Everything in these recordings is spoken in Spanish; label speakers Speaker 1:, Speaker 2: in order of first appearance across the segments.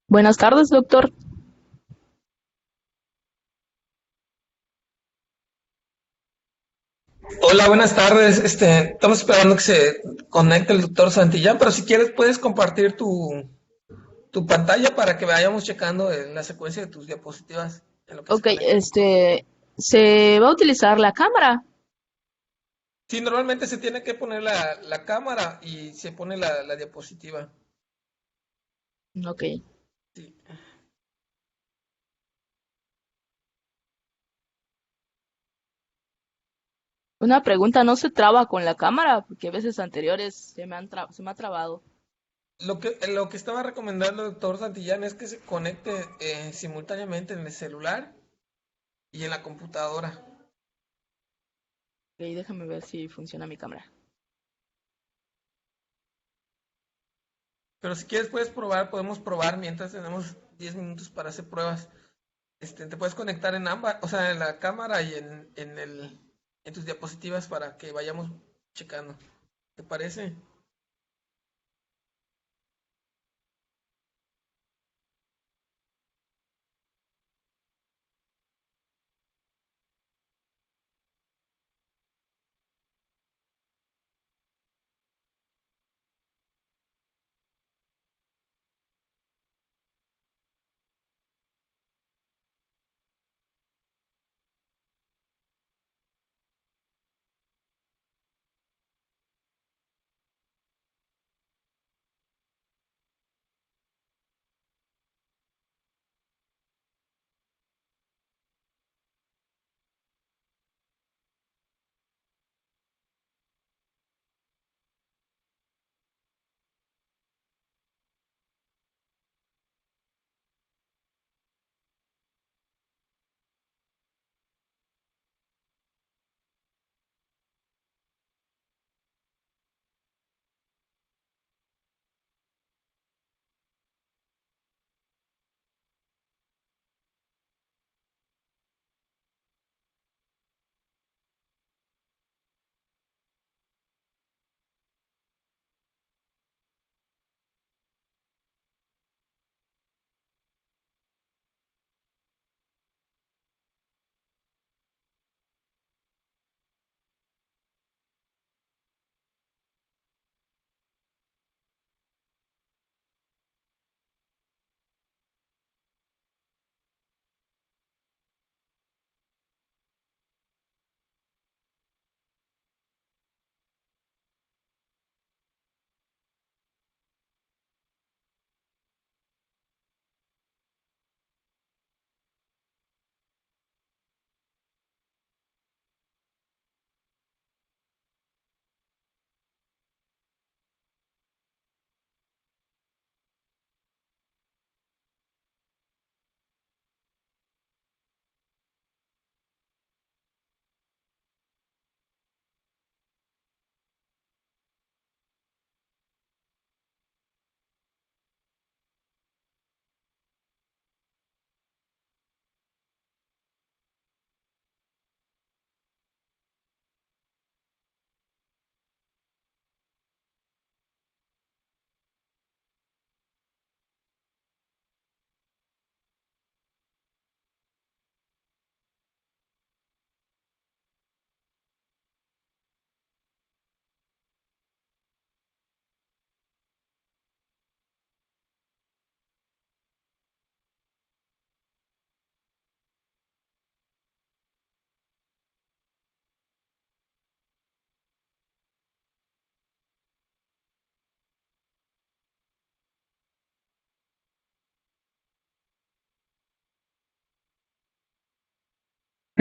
Speaker 1: Buenas tardes, doctor.
Speaker 2: Hola, buenas tardes. Estamos esperando que se conecte el doctor Santillán, pero si quieres puedes compartir tu pantalla para que vayamos checando la secuencia de tus diapositivas en lo que se
Speaker 1: Ok,
Speaker 2: conecta.
Speaker 1: ¿se va a utilizar la cámara?
Speaker 2: Sí, normalmente se tiene que poner la cámara y se pone la diapositiva.
Speaker 1: Ok.
Speaker 2: Sí.
Speaker 1: Una pregunta, ¿no se traba con la cámara? Porque veces anteriores se me ha trabado.
Speaker 2: Lo que estaba recomendando el doctor Santillán es que se conecte simultáneamente en el celular y en la computadora.
Speaker 1: Ok, déjame ver si funciona mi cámara.
Speaker 2: Pero si quieres puedes probar, podemos probar mientras tenemos 10 minutos para hacer pruebas. Te puedes conectar en ambas, o sea, en la cámara y en tus diapositivas para que vayamos checando. ¿Te parece?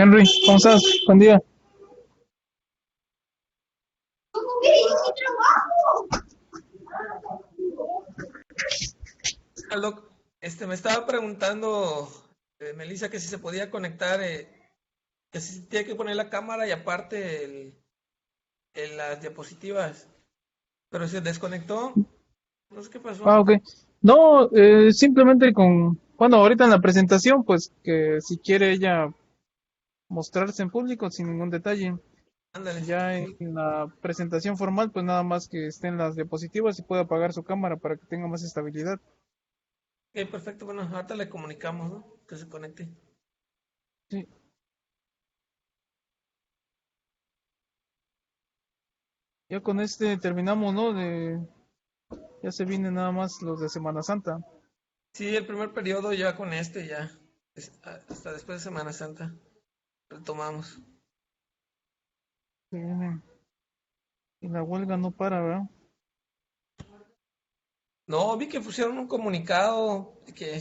Speaker 3: Henry, ¿cómo estás? Buen día.
Speaker 2: Doc, me estaba preguntando, Melissa, que si se podía conectar, que si se tiene que poner la cámara y aparte las diapositivas, pero se desconectó, no sé qué pasó.
Speaker 3: Ok. No, simplemente bueno, ahorita en la presentación, pues que si quiere ella mostrarse en público sin ningún detalle.
Speaker 2: Ándale.
Speaker 3: Ya en la presentación formal, pues nada más que estén las diapositivas y pueda apagar su cámara para que tenga más estabilidad.
Speaker 2: Ok, perfecto. Bueno, ahorita le comunicamos, ¿no? Que se conecte.
Speaker 3: Sí, ya con este terminamos, ¿no? Ya se vienen nada más los de Semana Santa.
Speaker 2: Sí, el primer periodo ya con este, ya. Hasta después de Semana Santa. Retomamos.
Speaker 3: Se vienen. Y la huelga no para, ¿verdad?
Speaker 2: No, vi que pusieron un comunicado que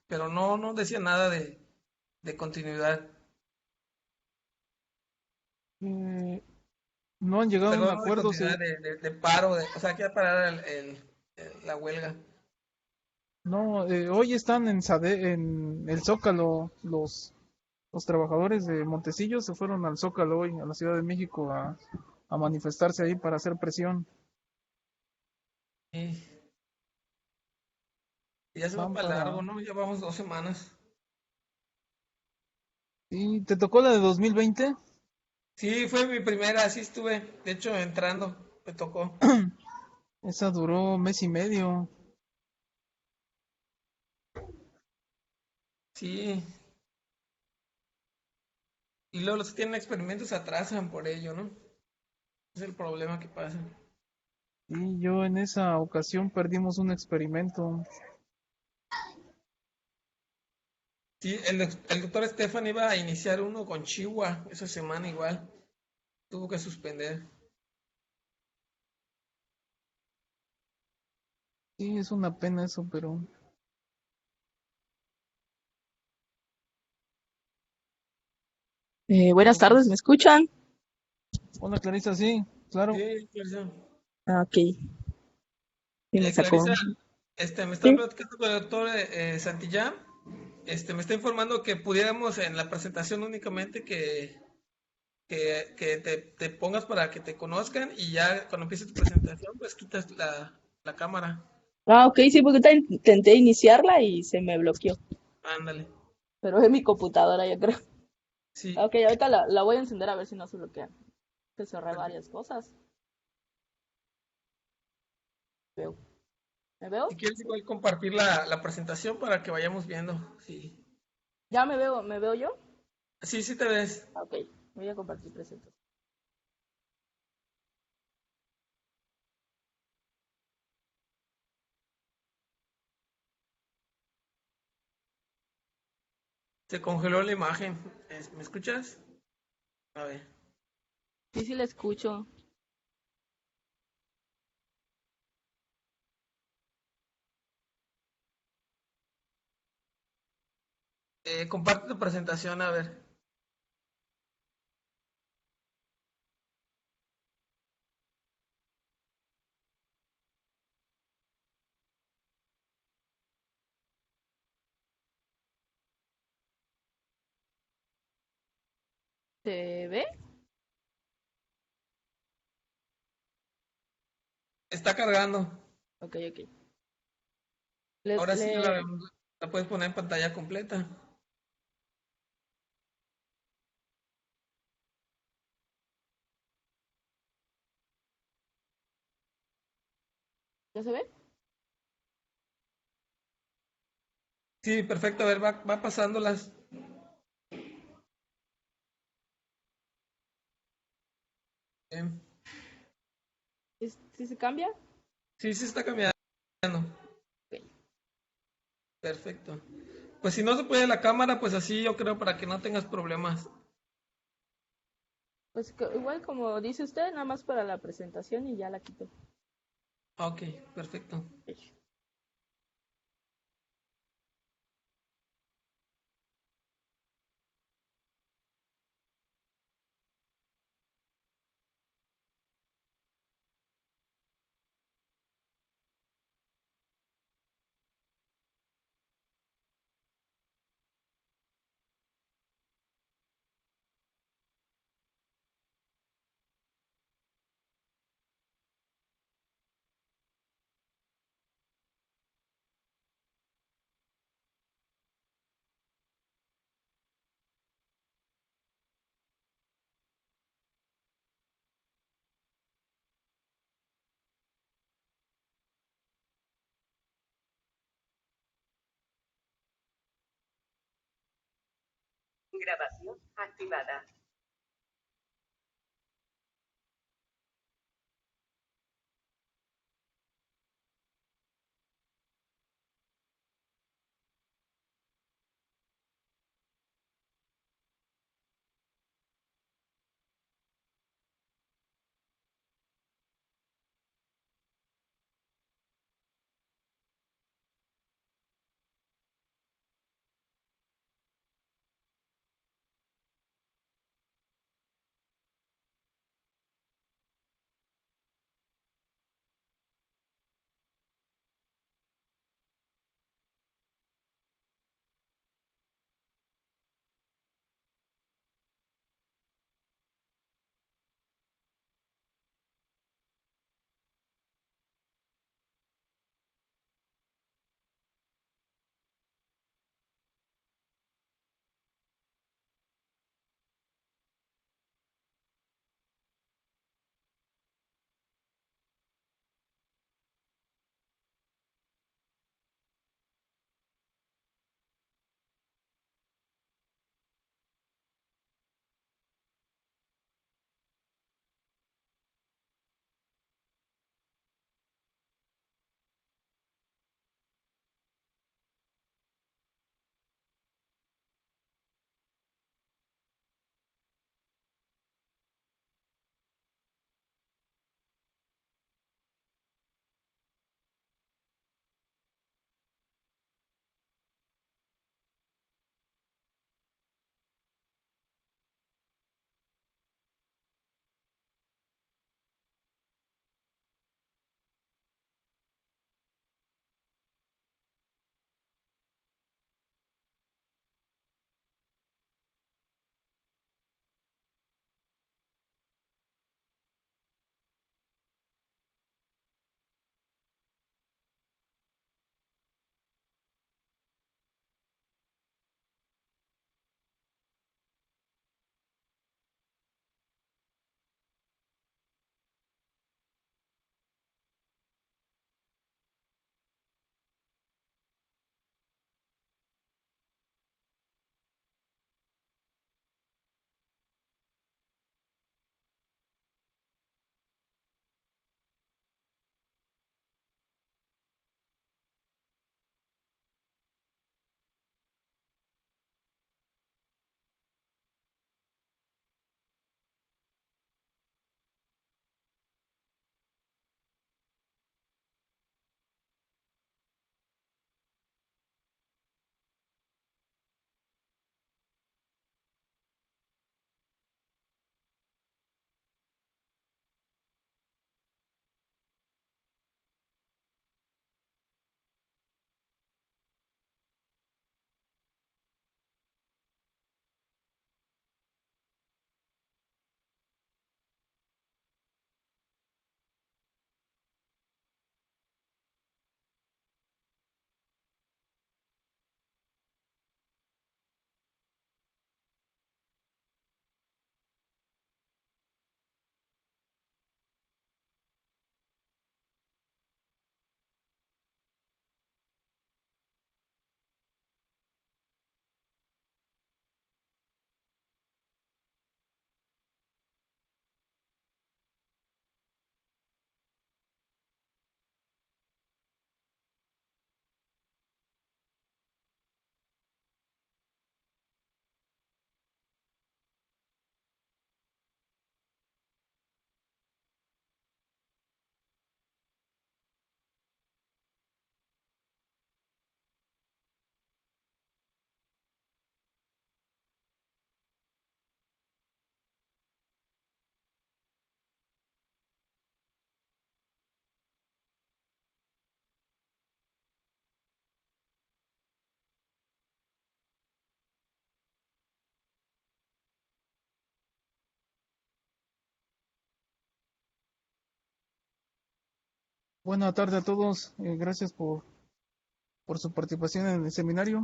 Speaker 2: pero no decía nada de continuidad.
Speaker 3: Eh, no han llegado a un
Speaker 2: Perdón, no de
Speaker 3: acuerdo.
Speaker 2: continuidad, de paro, o sea, que va a parar la huelga.
Speaker 3: No, hoy están en el Zócalo. Los trabajadores de Montecillo se fueron al Zócalo hoy, a la Ciudad de México, a manifestarse ahí para hacer presión.
Speaker 2: Y ya se va
Speaker 3: Van
Speaker 2: para largo,
Speaker 3: para...
Speaker 2: ¿no? Ya vamos 2 semanas.
Speaker 3: ¿Y te tocó la de 2020?
Speaker 2: Sí, fue mi primera, sí estuve, de hecho, entrando, me tocó.
Speaker 3: Esa duró mes y medio.
Speaker 2: Sí, y luego los que tienen experimentos se atrasan por ello, ¿no? Es el problema que pasa.
Speaker 3: Y yo en esa ocasión perdimos un experimento.
Speaker 2: Sí, el doctor Estefan iba a iniciar uno con Chihuahua esa semana igual. Tuvo que suspender.
Speaker 3: Sí, es una pena eso, pero...
Speaker 1: Buenas
Speaker 3: pero
Speaker 1: tardes, ¿me
Speaker 3: pues...
Speaker 1: escuchan?
Speaker 3: Hola Clarisa, sí, claro.
Speaker 2: Sí, Clarisa.
Speaker 1: Ah, ok, sí me sacó.
Speaker 2: Clarisa, me está
Speaker 1: Sí.
Speaker 2: platicando con el doctor Santillán. Me está informando que pudiéramos en la presentación únicamente que te pongas para que te conozcan y ya cuando empiece tu presentación, pues quitas la cámara.
Speaker 1: Ah, ok, sí, porque ahorita intenté iniciarla y se me bloqueó.
Speaker 2: Ándale.
Speaker 1: Pero es mi computadora, yo creo.
Speaker 2: Sí,
Speaker 1: Ok, ahorita la voy a encender a ver si no se bloquea. Que cerré
Speaker 2: perfecto.
Speaker 1: varias cosas. Veo. ¿Me
Speaker 2: Si
Speaker 1: veo?
Speaker 2: quieres igual compartir la presentación para que vayamos viendo. Sí,
Speaker 1: Ya me veo yo.
Speaker 2: sí, sí te ves.
Speaker 1: Ah, ok, voy a compartir presentación.
Speaker 2: Se congeló la imagen. ¿Me escuchas? A ver.
Speaker 1: Sí, sí, la escucho.
Speaker 2: Comparte tu presentación, a ver.
Speaker 1: ¿Se ve?
Speaker 2: Está cargando.
Speaker 1: Ok, ok.
Speaker 2: Ahora sí
Speaker 1: Le...
Speaker 2: la puedes poner en pantalla completa.
Speaker 1: ¿Ya se ve?
Speaker 2: Sí, perfecto. A ver, va pasándolas. Bien.
Speaker 1: ¿Sí, sí se cambia?
Speaker 2: Sí, sí está cambiando.
Speaker 1: Ok.
Speaker 2: Perfecto. Pues si no se puede la cámara, pues así yo creo para que no tengas problemas.
Speaker 1: Pues igual como dice usted, nada más para la presentación y ya la quito.
Speaker 2: Ok, perfecto.
Speaker 1: Ok.
Speaker 4: Grabación activada.
Speaker 3: Buena tarde a todos. Gracias por su participación en el seminario.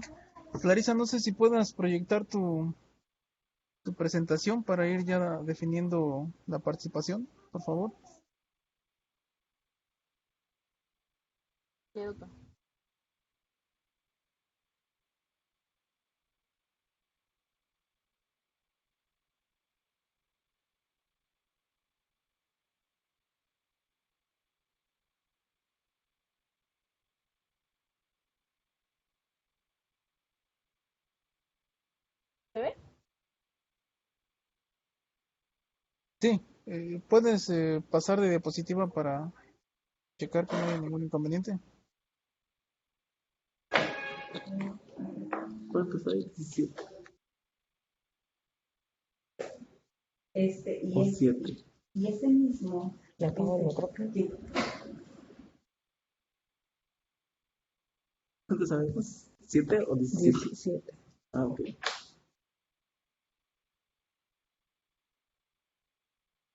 Speaker 3: Clarisa, no sé si puedas proyectar tu presentación para ir ya definiendo la participación, por favor.
Speaker 1: Sí, doctor.
Speaker 3: Sí, puedes pasar de diapositiva para checar que no haya ningún inconveniente.
Speaker 4: ¿Cuántos hay? 17
Speaker 5: Y,
Speaker 4: o 7.
Speaker 5: y ese mismo,
Speaker 1: Ya tengo el micrófono.
Speaker 5: sí,
Speaker 4: ¿Cuántos sabemos? ¿7 o 17?
Speaker 1: 17.
Speaker 4: Ah, ok.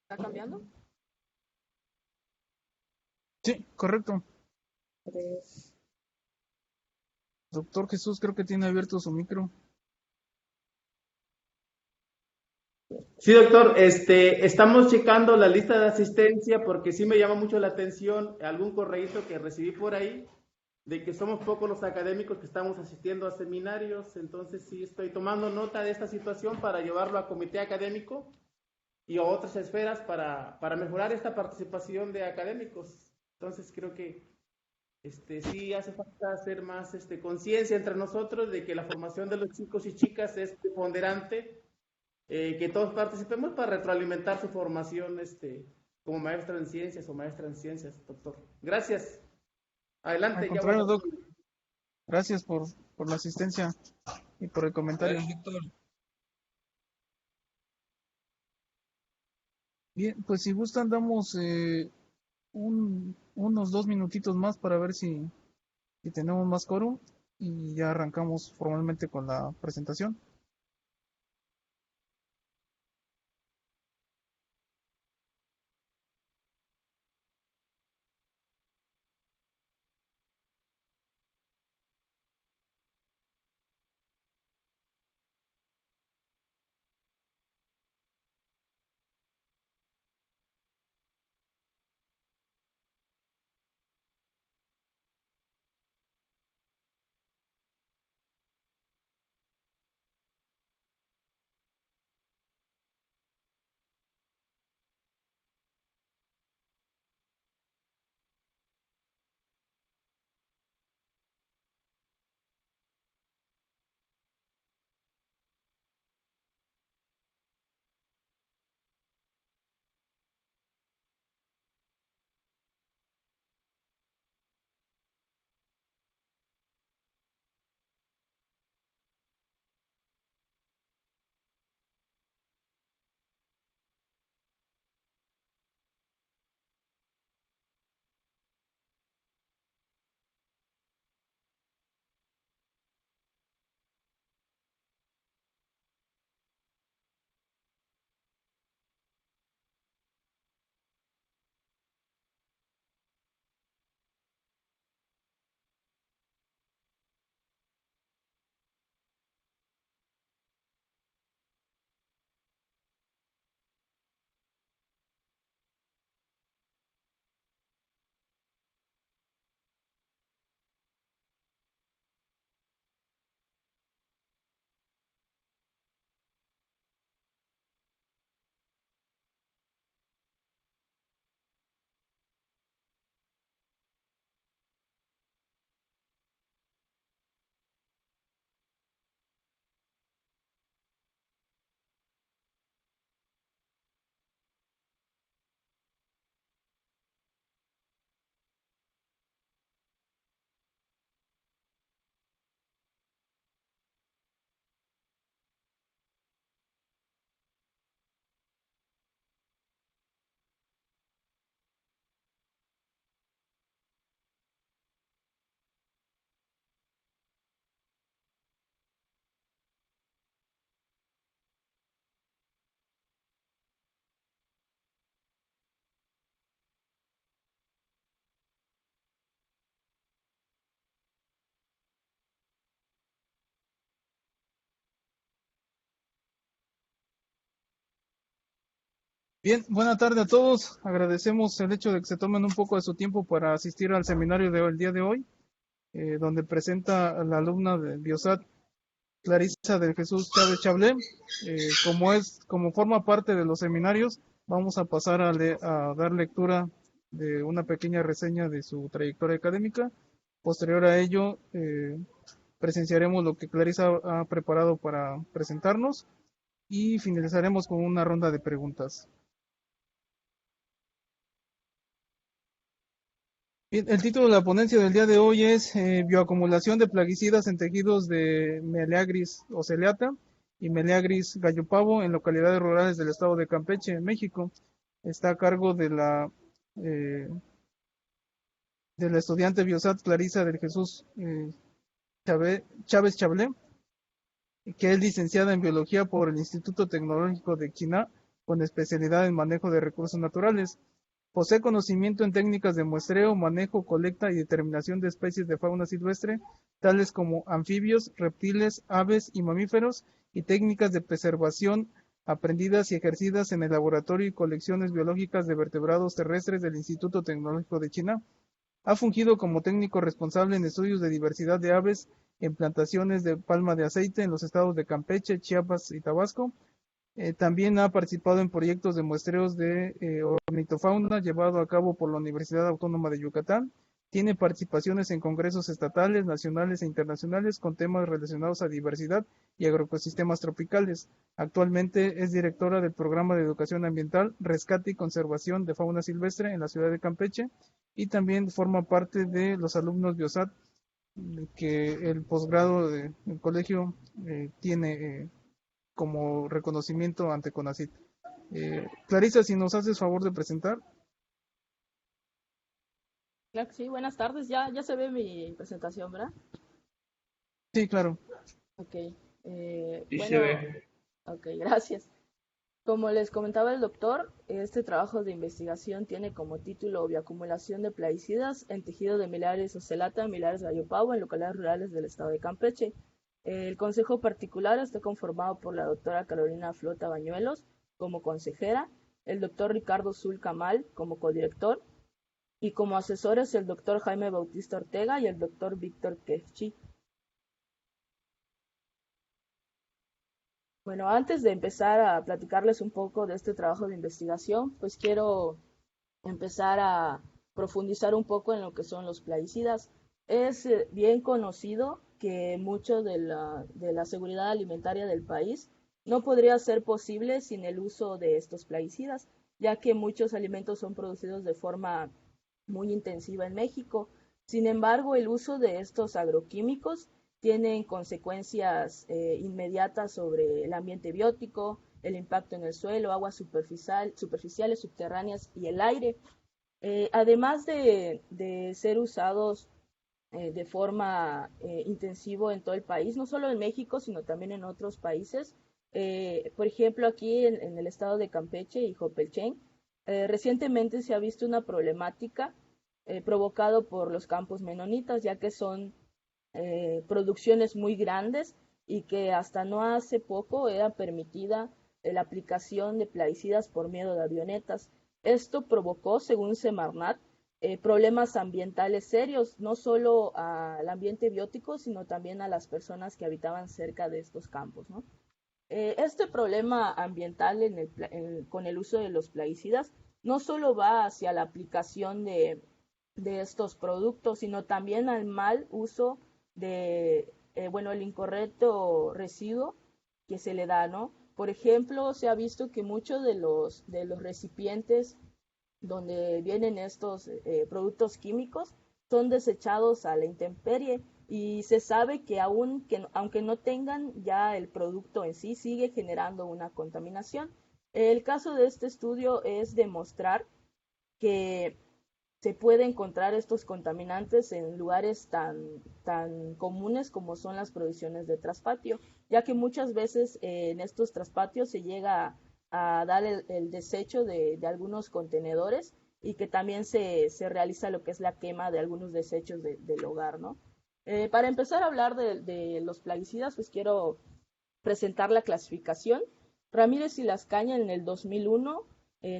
Speaker 1: ¿Está cambiando?
Speaker 3: Sí, correcto.
Speaker 1: 3.
Speaker 3: Doctor Jesús creo que tiene abierto su micro.
Speaker 4: Sí, doctor, estamos checando la lista de asistencia porque sí me llama mucho la atención algún correíto que recibí por ahí de que somos pocos los académicos que estamos asistiendo a seminarios, entonces sí estoy tomando nota de esta situación para llevarlo a comité académico y a otras esferas para mejorar esta participación de académicos. Entonces creo que sí hace falta hacer más conciencia entre nosotros de que la formación de los chicos y chicas es preponderante, que todos participemos para retroalimentar su formación como maestro en ciencias o maestra en ciencias, doctor. Gracias.
Speaker 3: Al
Speaker 4: Adelante, ya
Speaker 3: contrario,
Speaker 4: vamos.
Speaker 3: Doc, gracias por la asistencia y por el comentario.
Speaker 2: Víctor.
Speaker 3: Bien, pues si gustan damos unos 2 minutitos más para ver si tenemos más quórum y ya arrancamos formalmente con la presentación. Bien, buena tarde a todos. Agradecemos el hecho de que se tomen un poco de su tiempo para asistir al seminario del día de hoy, donde presenta a la alumna de Biosat, Clarisa de Jesús Chávez Chablé. Como forma parte de los seminarios, vamos a pasar a dar lectura de una pequeña reseña de su trayectoria académica. Posterior a ello, presenciaremos lo que Clarisa ha preparado para presentarnos y finalizaremos con una ronda de preguntas. Bien, el título de la ponencia del día de hoy es bioacumulación de plaguicidas en tejidos de Meleagris oceleata y Meleagris gallopavo en localidades rurales del estado de Campeche, México. Está a cargo eh, de la estudiante Biosat Clarisa del Jesús Chávez Chablé, que es licenciada en biología por el Instituto Tecnológico de China, con especialidad en manejo de recursos naturales. Posee conocimiento en técnicas de muestreo, manejo, colecta y determinación de especies de fauna silvestre, tales como anfibios, reptiles, aves y mamíferos, y técnicas de preservación aprendidas y ejercidas en el laboratorio y colecciones biológicas de vertebrados terrestres del Instituto Tecnológico de China. Ha fungido como técnico responsable en estudios de diversidad de aves en plantaciones de palma de aceite en los estados de Campeche, Chiapas y Tabasco. También ha participado en proyectos de muestreos de ornitofauna llevado a cabo por la Universidad Autónoma de Yucatán. Tiene participaciones en congresos estatales, nacionales e internacionales con temas relacionados a diversidad y agroecosistemas tropicales. Actualmente es directora del programa de educación ambiental, rescate y conservación de fauna silvestre en la ciudad de Campeche, y también forma parte de los alumnos Biosat que el posgrado del colegio tiene como reconocimiento ante CONACYT. Clarisa, si nos haces favor de presentar.
Speaker 1: Claro que sí, buenas tardes. Ya se ve mi presentación, ¿verdad?
Speaker 3: Sí, claro.
Speaker 1: Ok.
Speaker 2: Sí se
Speaker 1: Bueno,
Speaker 2: ve.
Speaker 1: ok, gracias. Como les comentaba el doctor, este trabajo de investigación tiene como título Bioacumulación de plaguicidas en tejido de Meleagris ocelata, Meleagris gallopavo en localidades rurales del estado de Campeche. El consejo particular está conformado por la doctora Carolina Flota Bañuelos como consejera, el doctor Ricardo Zul Camal como codirector y como asesores el doctor Jaime Bautista Ortega y el doctor Víctor Quechi. Bueno, antes de empezar a platicarles un poco de este trabajo de investigación, pues quiero empezar a profundizar un poco en lo que son los plaguicidas. Es bien conocido que mucho de la seguridad alimentaria del país no podría ser posible sin el uso de estos plaguicidas, ya que muchos alimentos son producidos de forma muy intensiva en México. Sin embargo, el uso de estos agroquímicos tienen consecuencias inmediatas sobre el ambiente biótico, el impacto en el suelo, aguas superficiales, subterráneas y el aire. Además de ser usados de forma intensivo en todo el país, no solo en México, sino también en otros países. Por ejemplo, aquí en el estado de Campeche y Jopelchen, recientemente se ha visto una problemática provocado por los campos menonitas, ya que son producciones muy grandes y que hasta no hace poco era permitida la aplicación de plaguicidas por miedo de avionetas. Esto provocó, según Semarnat, problemas ambientales serios, no solo al ambiente biótico, sino también a las personas que habitaban cerca de estos campos, ¿no? Este problema ambiental con el uso de los plaguicidas no solo va hacia la aplicación de estos productos, sino también al mal uso de, bueno, el incorrecto residuo que se le da, ¿no? Por ejemplo, se ha visto que muchos de los recipientes donde vienen estos productos químicos son desechados a la intemperie y se sabe que aunque no tengan ya el producto en sí, sigue generando una contaminación. El caso de este estudio es demostrar que se puede encontrar estos contaminantes en lugares tan comunes como son las provisiones de traspatio, ya que muchas veces en estos traspatios se llega a dar el desecho de algunos contenedores y que también se realiza lo que es la quema de algunos desechos del hogar, ¿no? Para empezar a hablar de los plaguicidas, pues quiero presentar la clasificación. Ramírez y Lascaña en el 2001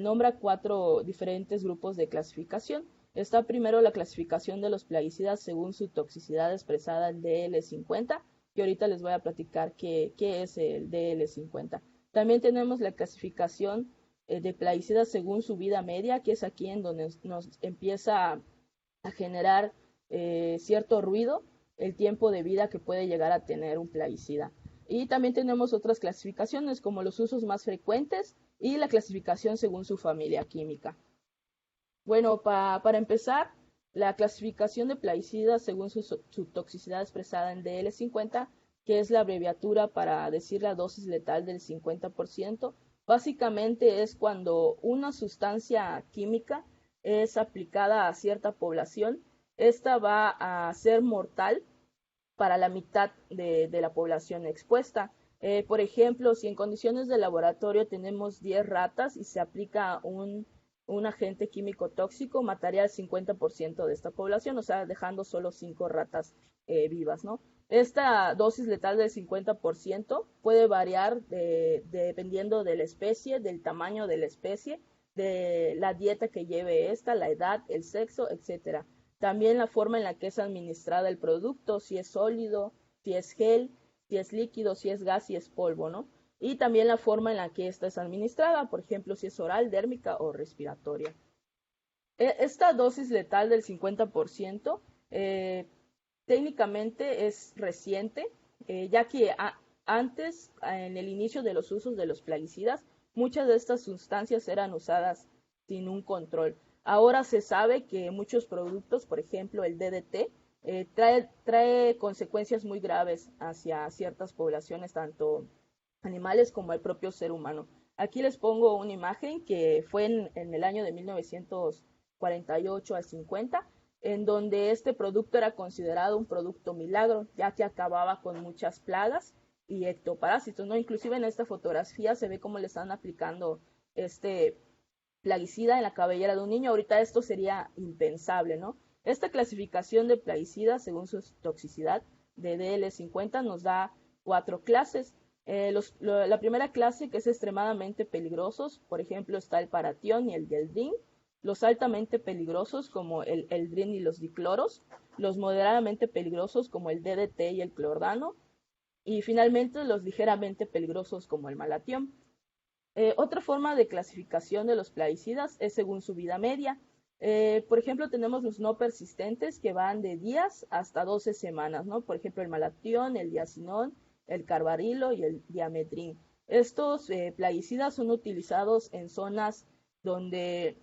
Speaker 1: nombra 4 diferentes grupos de clasificación. Está primero la clasificación de los plaguicidas según su toxicidad expresada en DL50, que ahorita les voy a platicar qué es el DL50. También tenemos la clasificación de plaguicidas según su vida media, que es aquí en donde nos empieza a generar cierto ruido el tiempo de vida que puede llegar a tener un plaguicida. Y también tenemos otras clasificaciones como los usos más frecuentes y la clasificación según su familia química. Bueno, para empezar, La clasificación de plaguicidas según su toxicidad expresada en DL50, que es la abreviatura para decir la dosis letal del 50%, básicamente es cuando una sustancia química es aplicada a cierta población, esta va a ser mortal para la mitad de la población expuesta. Por ejemplo, si en condiciones de laboratorio tenemos 10 ratas y se aplica un agente químico tóxico, mataría al 50% de esta población, o sea, dejando solo 5 ratas vivas, ¿no? Esta dosis letal del 50% puede variar dependiendo de la especie, del tamaño de la especie, de la dieta que lleve esta, la edad, el sexo, etcétera. También la forma en la que es administrada el producto, si es sólido, si es gel, si es líquido, si es gas, si es polvo, ¿no? Y también la forma en la que esta es administrada, por ejemplo, si es oral, dérmica o respiratoria. Esta dosis letal del 50% técnicamente es reciente, ya que antes, en el inicio de los usos de los plaguicidas, muchas de estas sustancias eran usadas sin un control. Ahora se sabe que muchos productos, por ejemplo el DDT, trae consecuencias muy graves hacia ciertas poblaciones, tanto animales como el propio ser humano. Aquí les pongo una imagen que fue en el año de 1948 al 50, en donde este producto era considerado un producto milagro, ya que acababa con muchas plagas y ectoparásitos, ¿no? Inclusive en esta fotografía se ve cómo le están aplicando este plaguicida en la cabellera de un niño. Ahorita esto sería impensable, ¿no? Esta clasificación de plaguicidas según su toxicidad de DL50 nos da 4 clases. La primera clase, que es extremadamente peligrosos, por ejemplo está el paratión y el dieldrin. Los altamente peligrosos como el eldrin y los dicloros, los moderadamente peligrosos como el DDT y el clordano, y finalmente los ligeramente peligrosos como el malatión. Otra forma de clasificación de los plaguicidas es según su vida media. Por ejemplo, tenemos los no persistentes que van de días hasta 12 semanas, ¿no? Por ejemplo, el malatión, el diacinón, el carbarilo y el diametrin. Estos plaguicidas son utilizados en zonas donde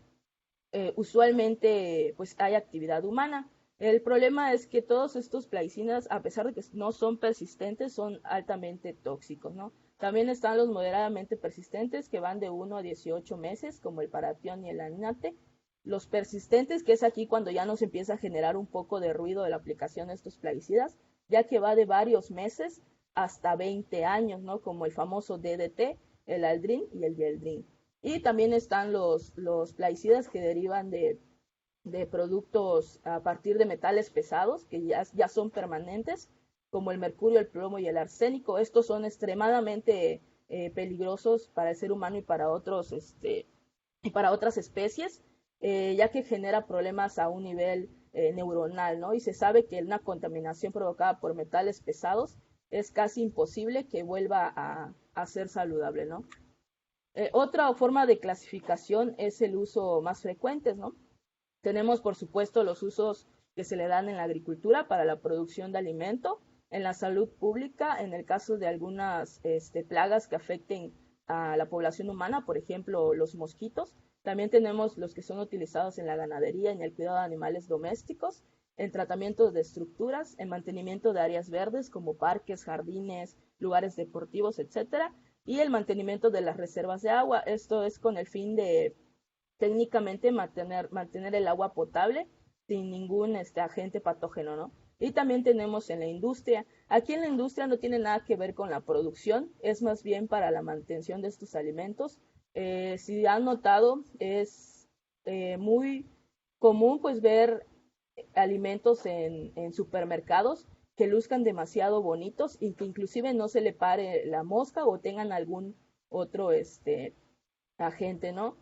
Speaker 1: usualmente pues hay actividad humana. El problema es que todos estos plaguicidas, a pesar de que no son persistentes, son altamente tóxicos, ¿no? También están los moderadamente persistentes que van de 1 a 18 meses, como el paratión y el aninate. Los persistentes, que es aquí cuando ya nos empieza a generar un poco de ruido de la aplicación de estos plaguicidas, ya que va de varios meses hasta 20 años, ¿no? Como el famoso DDT, el aldrin y el dieldrin. Y también están los plaguicidas que derivan de productos a partir de metales pesados, que ya son permanentes, como el mercurio, el plomo y el arsénico. Estos son extremadamente peligrosos para el ser humano y para otras especies, ya que genera problemas a un nivel neuronal, ¿no? Y se sabe que una contaminación provocada por metales pesados es casi imposible que vuelva a ser saludable, ¿no? Otra forma de clasificación es el uso más frecuente, ¿no? Tenemos, por supuesto, los usos que se le dan en la agricultura para la producción de alimento, en la salud pública, en el caso de algunas plagas que afecten a la población humana, por ejemplo, los mosquitos. También tenemos los que son utilizados en la ganadería, en el cuidado de animales domésticos, en tratamiento de estructuras, en mantenimiento de áreas verdes como parques, jardines, lugares deportivos, etcétera, y el mantenimiento de las reservas de agua. Esto es con el fin de técnicamente mantener el agua potable sin ningún agente patógeno, ¿no? Y también tenemos en la industria. Aquí en la industria no tiene nada que ver con la producción, es más bien para la mantención de estos alimentos. Si han notado, es muy común pues ver alimentos en supermercados que luzcan demasiado bonitos y que inclusive no se le pare la mosca o tengan algún otro agente, ¿no?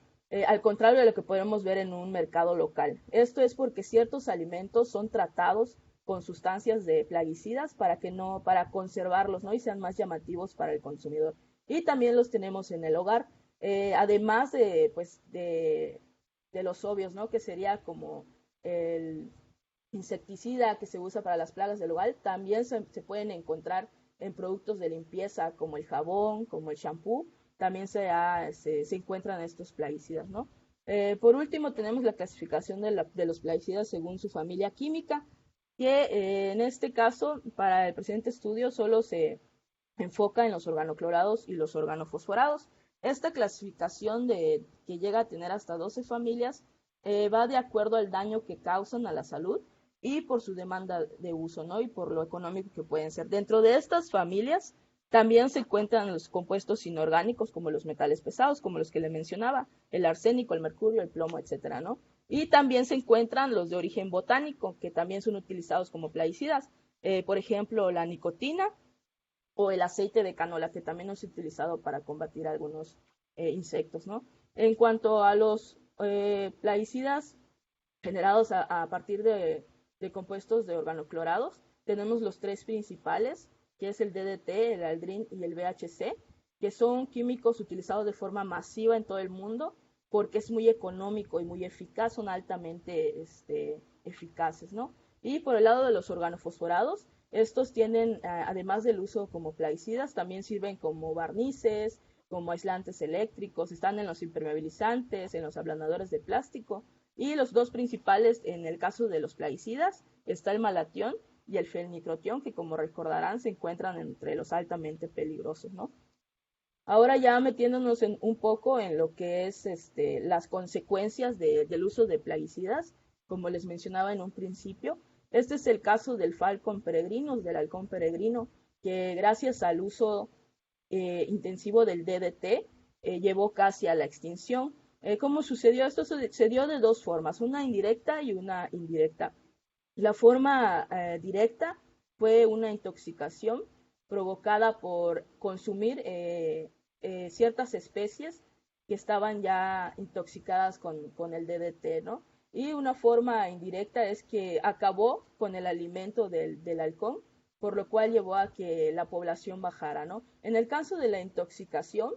Speaker 1: Al contrario de lo que podemos ver en un mercado local. Esto es porque ciertos alimentos son tratados con sustancias de plaguicidas para conservarlos, ¿no? Y sean más llamativos para el consumidor. Y también los tenemos en el hogar, además de los obvios, ¿no? Que sería como el insecticida que se usa para las plagas del hogar, también se pueden encontrar en productos de limpieza como el jabón, como el shampoo, también se encuentran estos plaguicidas, ¿no? Por último, tenemos la clasificación de los plaguicidas según su familia química, que en este caso, para el presente estudio, solo se enfoca en los organoclorados y los organofosforados. Esta clasificación que llega a tener hasta 12 familias va de acuerdo al daño que causan a la salud y por su demanda de uso, ¿no? Y por lo económico que pueden ser. Dentro de estas familias también se encuentran los compuestos inorgánicos como los metales pesados, como los que le mencionaba, el arsénico, el mercurio, el plomo, etcétera, ¿no? Y también se encuentran los de origen botánico, que también son utilizados como plaguicidas. Por ejemplo, la nicotina o el aceite de canola, que también es utilizado para combatir algunos insectos, ¿no? En cuanto a los plaguicidas generados a partir de compuestos de organoclorados, tenemos los tres principales, que es el DDT, el Aldrin y el VHC, que son químicos utilizados de forma masiva en todo el mundo porque es muy económico y muy eficaz, son altamente eficaces, ¿no? Y por el lado de los organofosforados, estos tienen, además del uso como plaguicidas, también sirven como barnices, como aislantes eléctricos, están en los impermeabilizantes, en los ablandadores de plástico. Y los dos principales en el caso de los plaguicidas está el malatión y el fenilnicrotión, que como recordarán se encuentran entre los altamente peligrosos, ¿no? Ahora ya metiéndonos un poco en lo que es las consecuencias del uso de plaguicidas, como les mencionaba en un principio, este es el caso del Falcon peregrinus, del halcón peregrino, que gracias al uso intensivo del DDT llevó casi a la extinción. ¿Cómo sucedió? Esto sucedió de dos formas, una indirecta y una indirecta. La forma directa fue una intoxicación provocada por consumir ciertas especies que estaban ya intoxicadas con el DDT, ¿no? Y una forma indirecta es que acabó con el alimento del halcón, por lo cual llevó a que la población bajara, ¿no? En el caso de la intoxicación,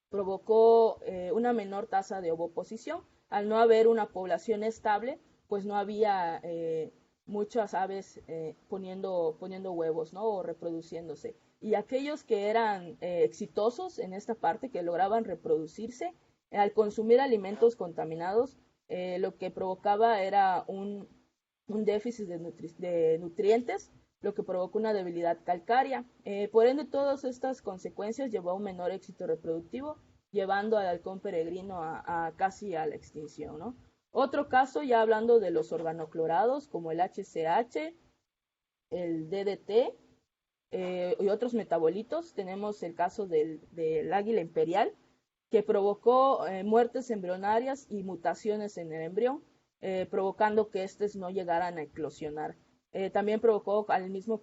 Speaker 1: provocó una menor tasa de ovoposición. Al no haber una población estable, pues no había muchas aves poniendo huevos, ¿no? O reproduciéndose. Y aquellos que eran exitosos en esta parte, que lograban reproducirse, al consumir alimentos contaminados, lo que provocaba era un déficit de nutrientes, lo que provocó una debilidad calcárea. Por ende, todas estas consecuencias llevó a un menor éxito reproductivo, llevando al halcón peregrino a casi a la extinción, ¿no? Otro caso, ya hablando de los organoclorados, como el HCH, el DDT y otros metabolitos, tenemos el caso del águila imperial, que provocó muertes embrionarias y mutaciones en el embrión, provocando que estos no llegaran a eclosionar. También provocó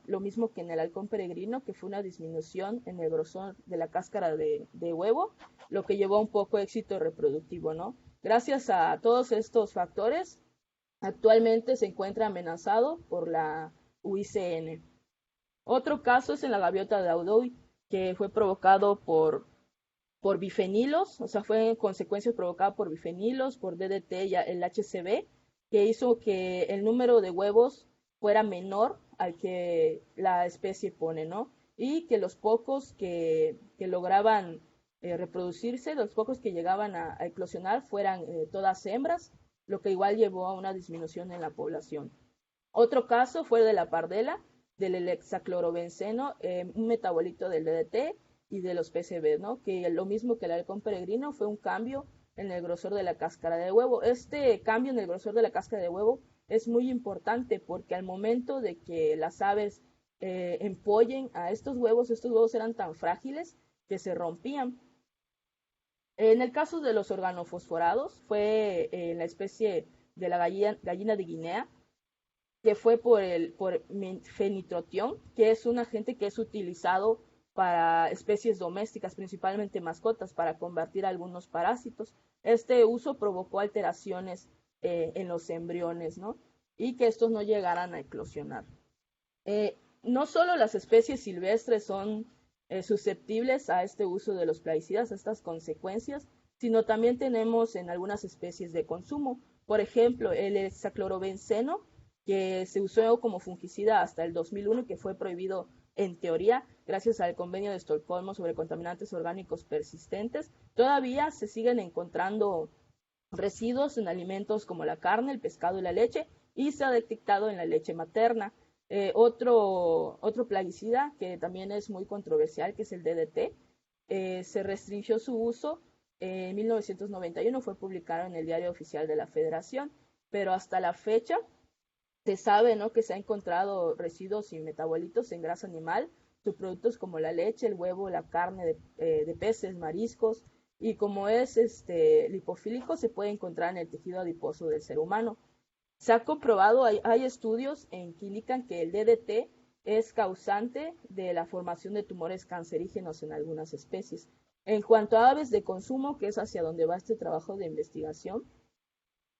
Speaker 1: lo mismo que en el halcón peregrino, que fue una disminución en el grosor de la cáscara de huevo, lo que llevó a un poco éxito reproductivo, ¿no? Gracias a todos estos factores, actualmente se encuentra amenazado por la UICN. Otro caso es en la gaviota de Audoy, que fue provocado por bifenilos, o sea, fue en consecuencias provocadas por bifenilos, por DDT y el HCV, que hizo que el número de huevos fuera menor al que la especie pone, ¿no? Y que los pocos que lograban reproducirse, los pocos que llegaban a eclosionar fueran todas hembras, lo que igual llevó a una disminución en la población. Otro caso fue de la pardela, del hexaclorobenceno, un metabolito del DDT y de los PCB, ¿no? Que lo mismo que el halcón peregrino fue un cambio en el grosor de la cáscara de huevo. Este cambio en el grosor de la cáscara de huevo es muy importante porque al momento de que las aves empollen a estos huevos eran tan frágiles que se rompían. En el caso de los organofosforados, fue la especie de la gallina de Guinea, que fue por fenilnicrotión, que es un agente que es utilizado para especies domésticas, principalmente mascotas, para combatir algunos parásitos. Este uso provocó alteraciones en los embriones, ¿no? Y que estos no llegaran a eclosionar. No solo las especies silvestres son susceptibles a este uso de los plaguicidas, a estas consecuencias, sino también tenemos en algunas especies de consumo. Por ejemplo, el hexaclorobenceno, que se usó como fungicida hasta el 2001 y que fue prohibido en teoría gracias al convenio de Estocolmo sobre contaminantes orgánicos persistentes. Todavía se siguen encontrando residuos en alimentos como la carne, el pescado y la leche, y se ha detectado en la leche materna. Otro plaguicida que también es muy controversial, que es el DDT, se restringió su uso en 1991, fue publicado en el Diario Oficial de la Federación, pero hasta la fecha se sabe, ¿no?, que se ha encontrado residuos y metabolitos en grasa animal, subproductos como la leche, el huevo, la carne de peces, mariscos, y como es lipofílico, se puede encontrar en el tejido adiposo del ser humano. Se ha comprobado, hay estudios que indican que el DDT es causante de la formación de tumores cancerígenos en algunas especies. En cuanto a aves de consumo, que es hacia donde va este trabajo de investigación,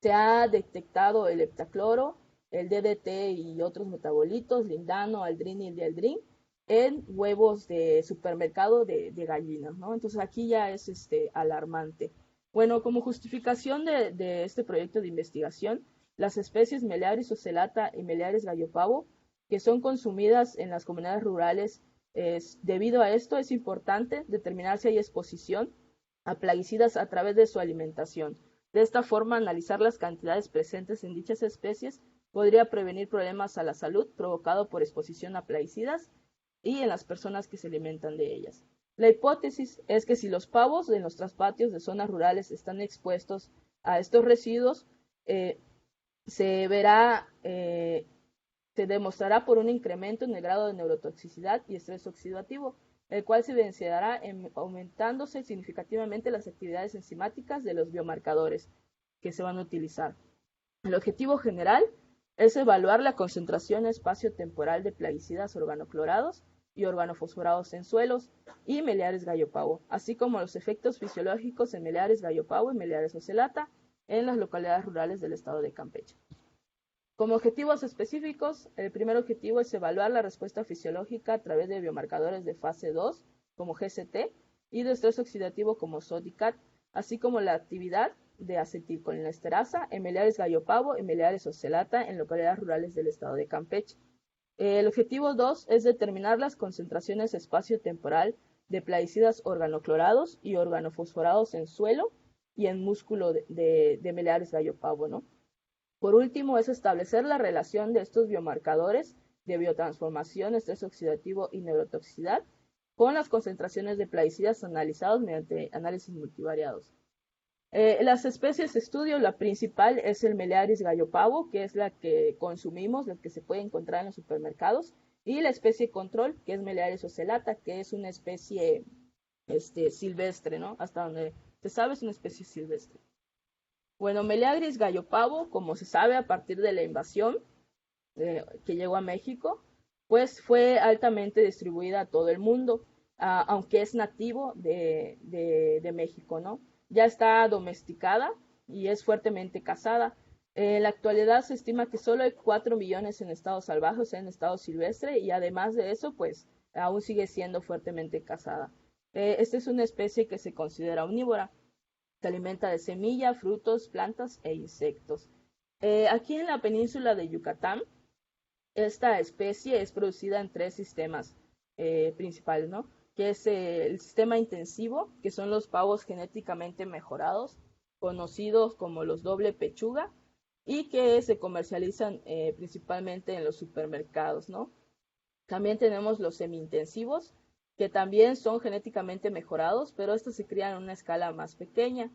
Speaker 1: se ha detectado el heptacloro, el DDT y otros metabolitos, lindano, aldrin y dieldrin, en huevos de supermercado de gallinas, ¿no? Entonces aquí ya es alarmante. Bueno, como justificación de este proyecto de investigación, las especies Meleagris ocellata y Meleagris gallopavo, que son consumidas en las comunidades rurales, debido a esto es importante determinar si hay exposición a plaguicidas a través de su alimentación. De esta forma, analizar las cantidades presentes en dichas especies podría prevenir problemas a la salud provocados por exposición a plaguicidas y en las personas que se alimentan de ellas. La hipótesis es que si los pavos en los traspatios de zonas rurales están expuestos a estos residuos, se demostrará por un incremento en el grado de neurotoxicidad y estrés oxidativo, el cual se evidenciará aumentándose significativamente las actividades enzimáticas de los biomarcadores que se van a utilizar. El objetivo general es evaluar la concentración espacio-temporal de plaguicidas organoclorados y organofosforados en suelos y Meleagris gallopavo, así como los efectos fisiológicos en Meleagris gallopavo y Meleagris ocellata en las localidades rurales del estado de Campeche. Como objetivos específicos, el primer objetivo es evaluar la respuesta fisiológica a través de biomarcadores de fase 2, como GCT, y de estrés oxidativo como SOD y CAT, así como la actividad de acetilcolinesterasa en Meleagris gallopavo y Meleagris ocellata en localidades rurales del estado de Campeche. El objetivo 2 es determinar las concentraciones espacio-temporal de plaguicidas organoclorados y organofosforados en suelo y en músculo de Meleagris gallopavo, ¿no? Por último, es establecer la relación de estos biomarcadores de biotransformación, estrés oxidativo y neurotoxicidad con las concentraciones de plaguicidas analizados mediante análisis multivariados. Las especies de estudio, la principal es el Meleagris gallopavo, que es la que consumimos, la que se puede encontrar en los supermercados, y la especie control, que es Meleagris ocellata, que es una especie silvestre, ¿no? Hasta donde se sabe es una especie silvestre. Bueno, Meleagris gallopavo, como se sabe a partir de la invasión que llegó a México, pues fue altamente distribuida a todo el mundo, aunque es nativo de México, ¿no? Ya está domesticada y es fuertemente cazada. En la actualidad se estima que solo hay 4 millones en estado salvaje, o sea, en estado silvestre, y además de eso, pues aún sigue siendo fuertemente cazada. Esta es una especie que se considera omnívora. Se alimenta de semilla, frutos, plantas e insectos. Aquí en la península de Yucatán, esta especie es producida en 3 sistemas principales, ¿no? Que es el sistema intensivo, que son los pavos genéticamente mejorados, conocidos como los doble pechuga, y que se comercializan principalmente en los supermercados, ¿no? También tenemos los semi-intensivos, que también son genéticamente mejorados, pero estos se crían en una escala más pequeña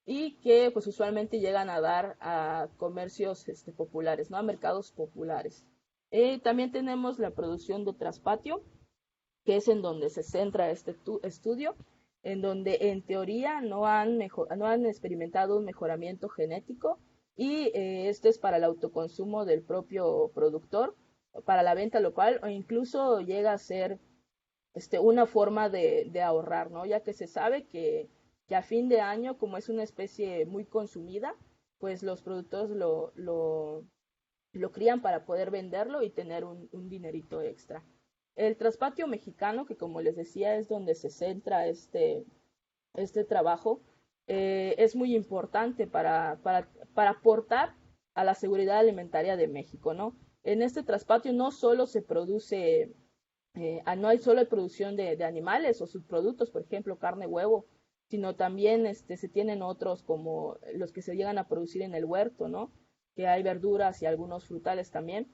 Speaker 1: y que pues usualmente llegan a dar a comercios populares, ¿no? A mercados populares. También tenemos la producción de traspatio, que es en donde se centra este estudio, en donde en teoría no han experimentado un mejoramiento genético y esto es para el autoconsumo del propio productor, para la venta local o incluso llega a ser una forma de ahorrar, ¿no? Ya que se sabe que a fin de año, como es una especie muy consumida, pues los productores lo crían para poder venderlo y tener un dinerito extra. El traspatio mexicano, que como les decía es donde se centra este trabajo, es muy importante para aportar a la seguridad alimentaria de México, ¿no? En este traspatio no solo se produce, no hay solo producción de animales o subproductos, por ejemplo, carne, huevo, sino también se tienen otros como los que se llegan a producir en el huerto, ¿no? Que hay verduras y algunos frutales también,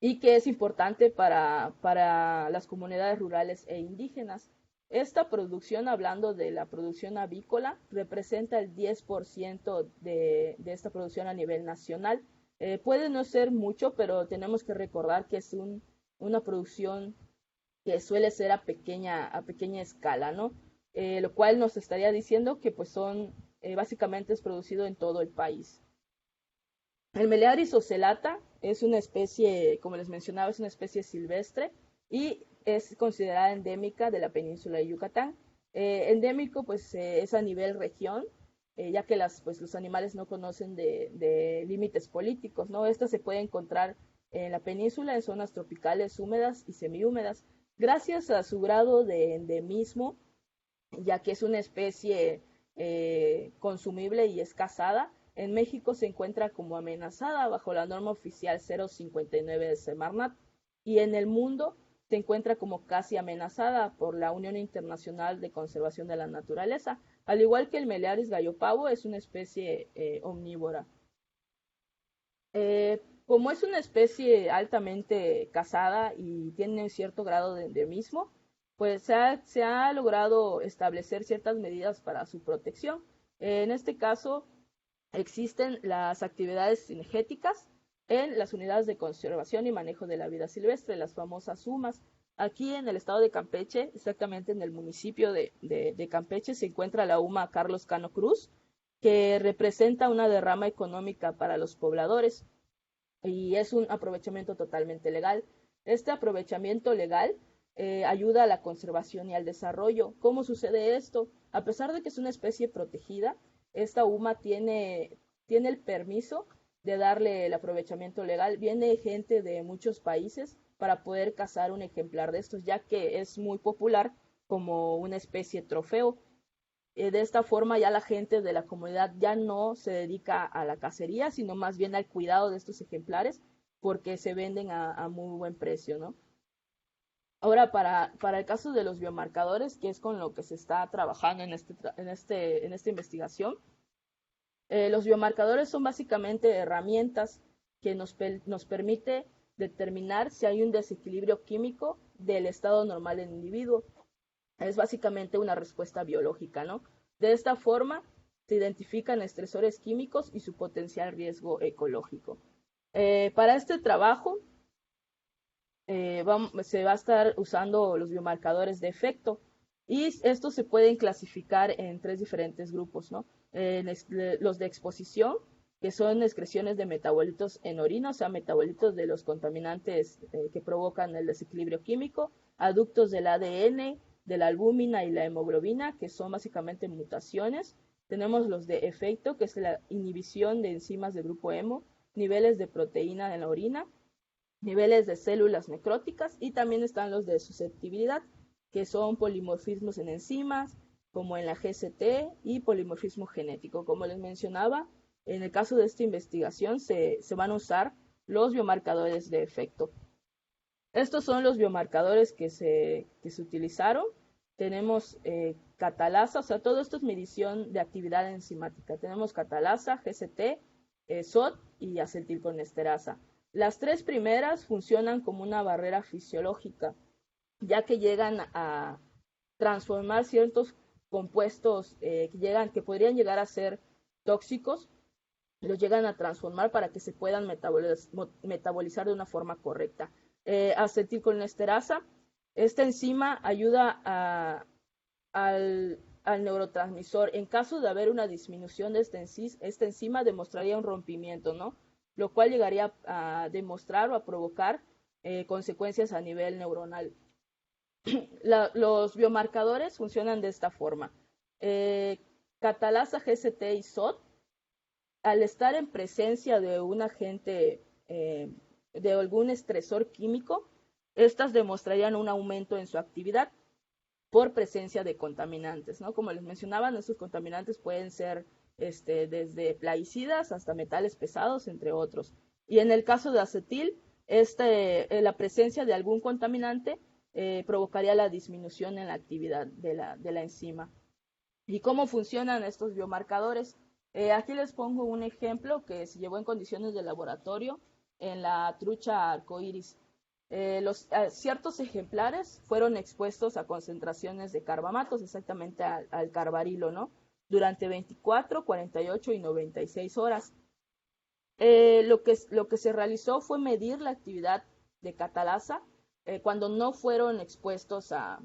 Speaker 1: y que es importante para las comunidades rurales e indígenas. Esta producción, hablando de la producción avícola, representa el 10% de esta producción a nivel nacional. Puede no ser mucho, pero tenemos que recordar que es una producción que suele ser a pequeña escala, ¿no? Lo cual nos estaría diciendo que pues básicamente es producido en todo el país. El Meleagris ocellata es una especie, como les mencionaba, es una especie silvestre y es considerada endémica de la península de Yucatán. Endémico pues es a nivel región, ya que los animales no conocen de límites políticos, ¿no? Esta se puede encontrar en la península en zonas tropicales húmedas y semihúmedas. Gracias a su grado de endemismo, ya que es una especie consumible y es cazada, en México se encuentra como amenazada bajo la norma oficial 059 de Semarnat, y en el mundo se encuentra como casi amenazada por la Unión Internacional de Conservación de la Naturaleza, al igual que el Meleagris gallopavo es una especie omnívora. Como es una especie altamente cazada y tiene un cierto grado de endemismo, pues se ha logrado establecer ciertas medidas para su protección. En este caso, existen las actividades cinegéticas en las unidades de conservación y manejo de la vida silvestre, las famosas UMAS. Aquí en el estado de Campeche, exactamente en el municipio de Campeche, se encuentra la UMA Carlos Cano Cruz, que representa una derrama económica para los pobladores y es un aprovechamiento totalmente legal. Este aprovechamiento legal ayuda a la conservación y al desarrollo. ¿Cómo sucede esto? A pesar de que es una especie protegida, esta UMA tiene el permiso de darle el aprovechamiento legal. Viene gente de muchos países para poder cazar un ejemplar de estos, ya que es muy popular como una especie trofeo. De esta forma ya la gente de la comunidad ya no se dedica a la cacería, sino más bien al cuidado de estos ejemplares, porque se venden a muy buen precio, ¿no? Ahora, para el caso de los biomarcadores, que es con lo que se está trabajando en esta investigación, los biomarcadores son básicamente herramientas que nos permite determinar si hay un desequilibrio químico del estado normal del individuo. Es básicamente una respuesta biológica, ¿no? De esta forma se identifican estresores químicos y su potencial riesgo ecológico. Para este trabajo se va a estar usando los biomarcadores de efecto y estos se pueden clasificar en 3 diferentes grupos, ¿no? Los de exposición, que son excreciones de metabolitos en orina, o sea, metabolitos de los contaminantes que provocan el desequilibrio químico, aductos del ADN, de la albúmina y la hemoglobina, que son básicamente mutaciones. Tenemos los de efecto, que es la inhibición de enzimas del grupo hemo, niveles de proteína en la orina, niveles de células necróticas, y también están los de susceptibilidad, que son polimorfismos en enzimas, como en la GCT, y polimorfismo genético. Como les mencionaba, en el caso de esta investigación se van a usar los biomarcadores de efecto. Estos son los biomarcadores que se utilizaron. Tenemos catalasa, o sea, todo esto es medición de actividad enzimática. Tenemos catalasa, GCT, SOT y acetilcolesterasa. Las 3 primeras funcionan como una barrera fisiológica, ya que llegan a transformar ciertos compuestos que podrían llegar a ser tóxicos, los llegan a transformar para que se puedan metabolizar de una forma correcta. Acetilcolesterasa, esta enzima ayuda al neurotransmisor. En caso de haber una disminución de esta enzima demostraría un rompimiento, ¿no? Lo cual llegaría a demostrar o a provocar consecuencias a nivel neuronal. Los biomarcadores funcionan de esta forma. Catalasa, GCT y SOT, al estar en presencia de un agente, de algún estresor químico, estas demostrarían un aumento en su actividad por presencia de contaminantes, ¿no? Como les mencionaba, estos contaminantes pueden ser desde plaguicidas hasta metales pesados, entre otros. Y en el caso de acetil, la presencia de algún contaminante provocaría la disminución en la actividad de la enzima. ¿Y cómo funcionan estos biomarcadores? Aquí les pongo un ejemplo que se llevó en condiciones de laboratorio en la trucha arcoíris. Ciertos ejemplares fueron expuestos a concentraciones de carbamatos, exactamente al carbarilo, ¿no? Durante 24, 48 y 96 horas. Lo que se realizó fue medir la actividad de catalasa cuando no fueron expuestos a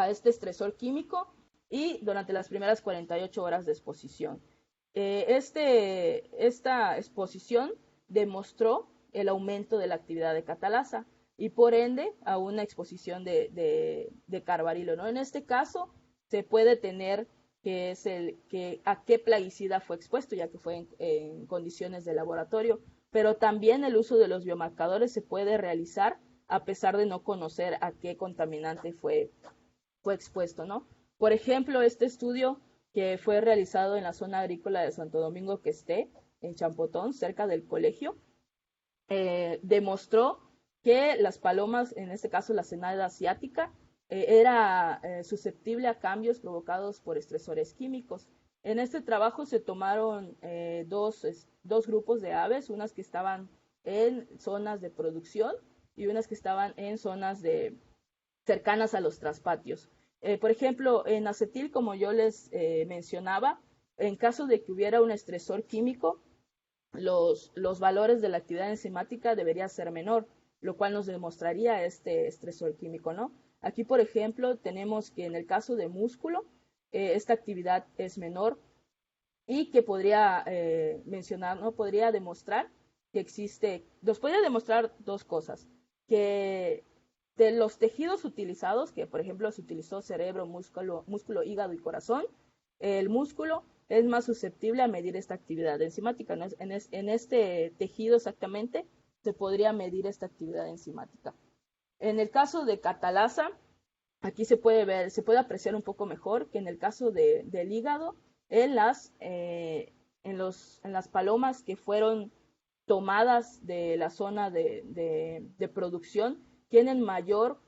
Speaker 1: este estresor químico y durante las primeras 48 horas de exposición. Esta exposición demostró el aumento de la actividad de catalasa y por ende a una exposición de carbarilo, ¿no? En este caso se puede tener a qué plaguicida fue expuesto, ya que fue en condiciones de laboratorio, pero también el uso de los biomarcadores se puede realizar a pesar de no conocer a qué contaminante fue expuesto, ¿no? Por ejemplo, este estudio que fue realizado en la zona agrícola de Santo Domingo que esté, en Champotón, cerca del colegio, demostró que las palomas, en este caso la cenada asiática, era susceptible a cambios provocados por estresores químicos. En este trabajo se tomaron dos grupos de aves, unas que estaban en zonas de producción y unas que estaban en zonas cercanas a los traspatios. Por ejemplo, en acetil, como yo les mencionaba, en caso de que hubiera un estresor químico, los valores de la actividad enzimática debería ser menor, lo cual nos demostraría este estresor químico, ¿no? Aquí, por ejemplo, tenemos que en el caso de músculo, esta actividad es menor y que podría mencionar, ¿no? Podría demostrar que nos podría demostrar dos cosas, que de los tejidos utilizados, que por ejemplo se utilizó cerebro, músculo, hígado y corazón, el músculo es más susceptible a medir esta actividad enzimática, ¿no? En este tejido exactamente se podría medir esta actividad enzimática. En el caso de catalasa, aquí se puede apreciar un poco mejor que en el caso del hígado, en las palomas que fueron tomadas de la zona de producción, tienen mayor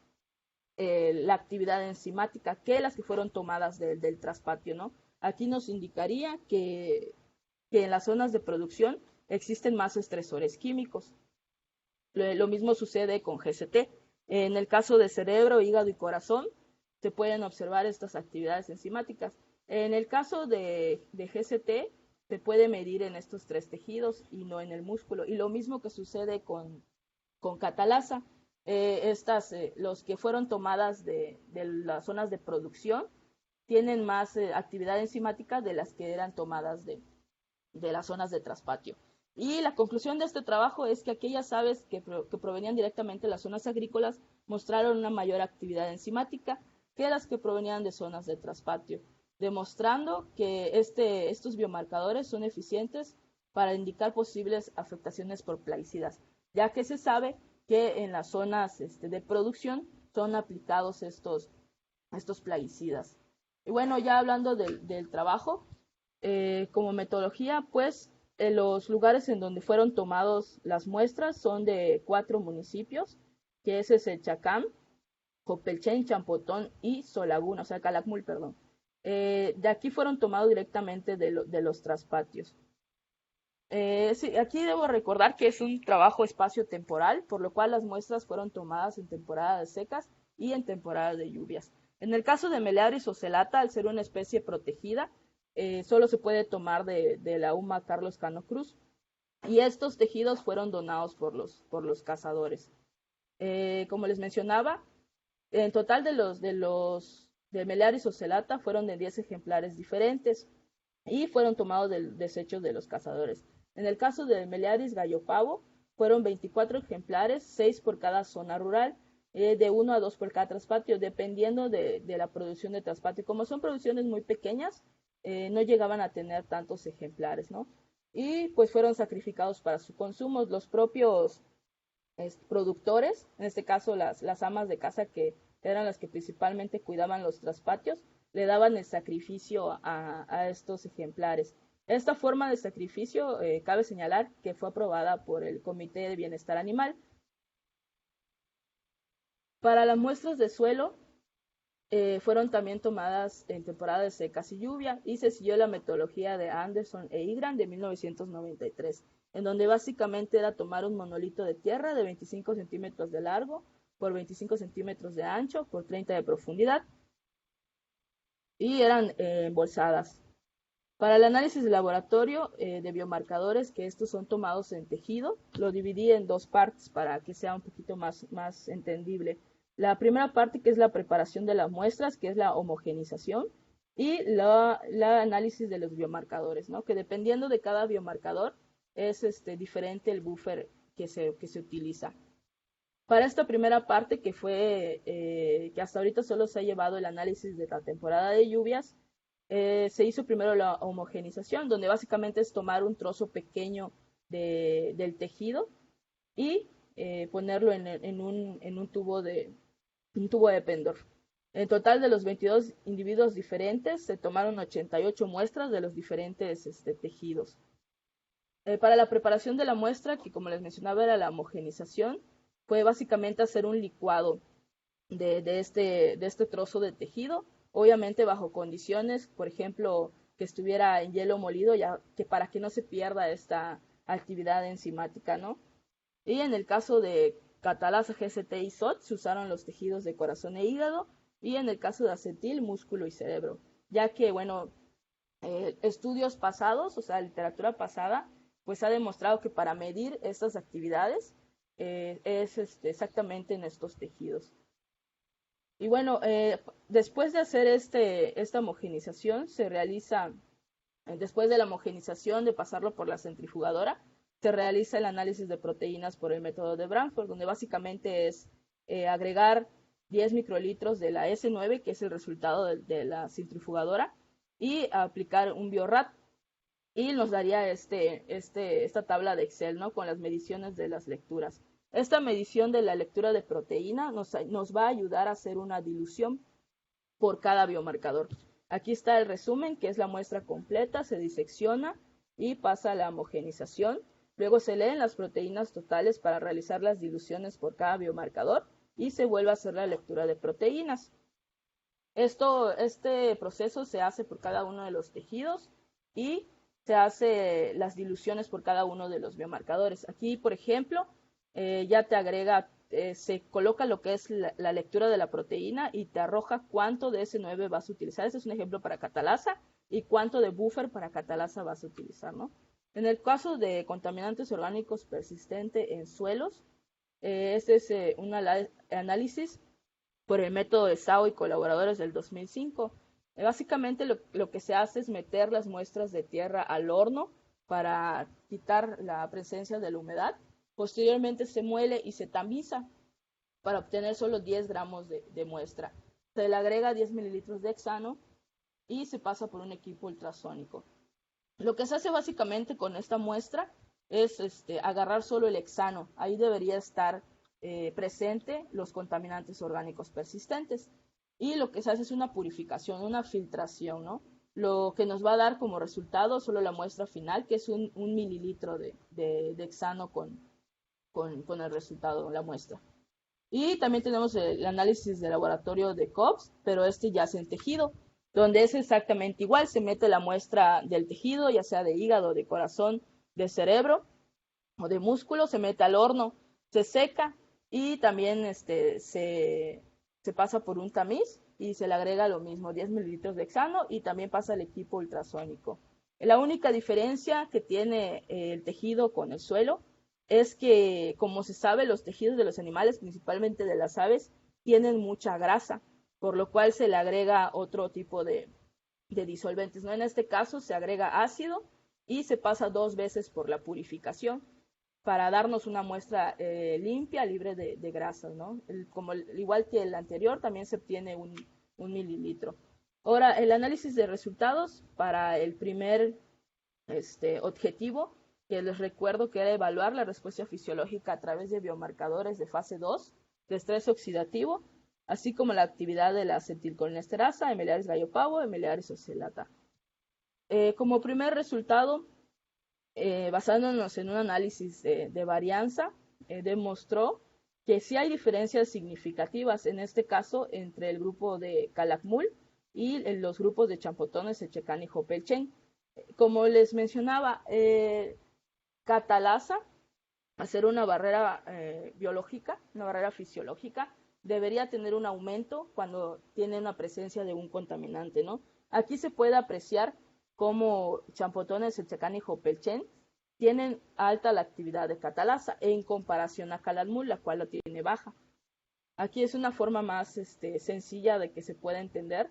Speaker 1: la actividad enzimática que las que fueron tomadas del traspatio, ¿no? Aquí nos indicaría que en las zonas de producción existen más estresores químicos. Lo mismo sucede con GCT. En el caso de cerebro, hígado y corazón, se pueden observar estas actividades enzimáticas. En el caso de GCT, se puede medir en estos tres tejidos y no en el músculo. Y lo mismo que sucede con catalasa. Los que fueron tomadas de las zonas de producción tienen más actividad enzimática de las que eran tomadas de las zonas de traspatio. Y la conclusión de este trabajo es que aquellas aves que provenían directamente de las zonas agrícolas mostraron una mayor actividad enzimática que las que provenían de zonas de traspatio, demostrando que estos biomarcadores son eficientes para indicar posibles afectaciones por plaguicidas, ya que se sabe que en las zonas de producción son aplicados estos plaguicidas. Y bueno, ya hablando del trabajo, como metodología, pues los lugares en donde fueron tomados las muestras son de 4 municipios, que es Chacán, Copelchen, Champotón y Solaguna, o sea, Calakmul, perdón. De aquí fueron tomados directamente de los traspatios. Sí, aquí debo recordar que es un trabajo espacio-temporal, por lo cual las muestras fueron tomadas en temporadas secas y en temporadas de lluvias. En el caso de Meleagris ocellata, al ser una especie protegida, solo se puede tomar de la UMA Carlos Cano Cruz, y estos tejidos fueron donados por los cazadores. Como les mencionaba, en total de Meleagris ocellata fueron de 10 ejemplares diferentes y fueron tomados del desecho de los cazadores. En el caso de Meleagris gallopavo, fueron 24 ejemplares, 6 por cada zona rural, de 1 a 2 por cada traspatio, dependiendo de la producción de traspatio. Como son producciones muy pequeñas, no llegaban a tener tantos ejemplares, ¿no? Y pues fueron sacrificados para su consumo. Los propios productores, en este caso las amas de casa que eran las que principalmente cuidaban los traspatios, le daban el sacrificio a estos ejemplares. Esta forma de sacrificio cabe señalar que fue aprobada por el Comité de Bienestar Animal. Para las muestras de suelo, fueron también tomadas en temporada de secas y lluvia y se siguió la metodología de Anderson e Igran de 1993, en donde básicamente era tomar un monolito de tierra de 25 centímetros de largo por 25 centímetros de ancho por 30 de profundidad y eran embolsadas. Para el análisis de laboratorio de biomarcadores, que estos son tomados en tejido, lo dividí en dos partes para que sea un poquito más entendible. La primera parte, que es la preparación de las muestras, que es la homogenización, y la análisis de los biomarcadores, ¿no? Que dependiendo de cada biomarcador es diferente el buffer que se utiliza. Para esta primera parte, que fue que hasta ahorita solo se ha llevado el análisis de la temporada de lluvias, se hizo primero la homogenización, donde básicamente es tomar un trozo pequeño del tejido y ponerlo en un tubo de Pendor. En total, de los 22 individuos diferentes, se tomaron 88 muestras de los diferentes tejidos. Para la preparación de la muestra, que como les mencionaba era la homogenización, fue básicamente hacer un licuado de este trozo de tejido, obviamente bajo condiciones, por ejemplo, que estuviera en hielo molido, ya que para que no se pierda esta actividad enzimática, ¿no? Y en el caso de catalasa, GCT y SOT se usaron los tejidos de corazón e hígado, y en el caso de acetil, músculo y cerebro, ya que, bueno, estudios pasados, o sea, literatura pasada, pues ha demostrado que para medir estas actividades es exactamente en estos tejidos. Y bueno, después de hacer esta homogenización, se realiza, después de la homogenización, de pasarlo por la centrifugadora, se realiza el análisis de proteínas por el método de Branford, donde básicamente es agregar 10 microlitros de la S9, que es el resultado de la centrifugadora, y aplicar un BioRat, y nos daría esta tabla de Excel, ¿no? Con las mediciones de las lecturas. Esta medición de la lectura de proteína nos va a ayudar a hacer una dilución por cada biomarcador. Aquí está el resumen, que es la muestra completa, se disecciona y pasa a la homogenización. Luego se leen las proteínas totales para realizar las diluciones por cada biomarcador y se vuelve a hacer la lectura de proteínas. Este proceso se hace por cada uno de los tejidos y se hace las diluciones por cada uno de los biomarcadores. Aquí, por ejemplo, ya te agrega, se coloca lo que es la lectura de la proteína y te arroja cuánto de S9 vas a utilizar. Este es un ejemplo para catalasa y cuánto de buffer para catalasa vas a utilizar, ¿no? En el caso de contaminantes orgánicos persistentes en suelos, este es un análisis por el método de SAO y colaboradores del 2005. Básicamente lo que se hace es meter las muestras de tierra al horno para quitar la presencia de la humedad. Posteriormente se muele y se tamiza para obtener solo 10 gramos de muestra. Se le agrega 10 mililitros de hexano y se pasa por un equipo ultrasónico. Lo que se hace básicamente con esta muestra es agarrar solo el hexano. Ahí debería estar presente los contaminantes orgánicos persistentes. Y lo que se hace es una purificación, una filtración, ¿no? Lo que nos va a dar como resultado solo la muestra final, que es un mililitro de hexano con el resultado, la muestra. Y también tenemos el análisis de laboratorio de COPS, pero ya es en tejido, donde es exactamente igual, se mete la muestra del tejido, ya sea de hígado, de corazón, de cerebro o de músculo, se mete al horno, se seca y también se pasa por un tamiz y se le agrega lo mismo, 10 mililitros de hexano y también pasa al equipo ultrasónico. La única diferencia que tiene el tejido con el suelo es que, como se sabe, los tejidos de los animales, principalmente de las aves, tienen mucha grasa, por lo cual se le agrega otro tipo de disolventes, ¿no? En este caso se agrega ácido y se pasa 2 veces por la purificación para darnos una muestra limpia, libre de grasas, ¿no? Igual que el anterior, también se obtiene un mililitro. Ahora, el análisis de resultados para el primer objetivo, que les recuerdo que era evaluar la respuesta fisiológica a través de biomarcadores de fase 2, de estrés oxidativo, así como la actividad de la acetilcolinesterasa, Emilaris gallo-pavo, Emilaris ocellata. Como primer resultado, basándonos en un análisis de varianza, demostró que sí hay diferencias significativas, en este caso, entre el grupo de Calakmul y los grupos de champotones, Echecán y Jopelchen. Como les mencionaba, Catalasa, hacer una barrera biológica, una barrera fisiológica, debería tener un aumento cuando tiene una presencia de un contaminante, ¿no? Aquí se puede apreciar cómo champotones, Echecán y Jopelchen tienen alta la actividad de Catalasa en comparación a Calakmul, la cual la tiene baja. Aquí es una forma más sencilla de que se pueda entender.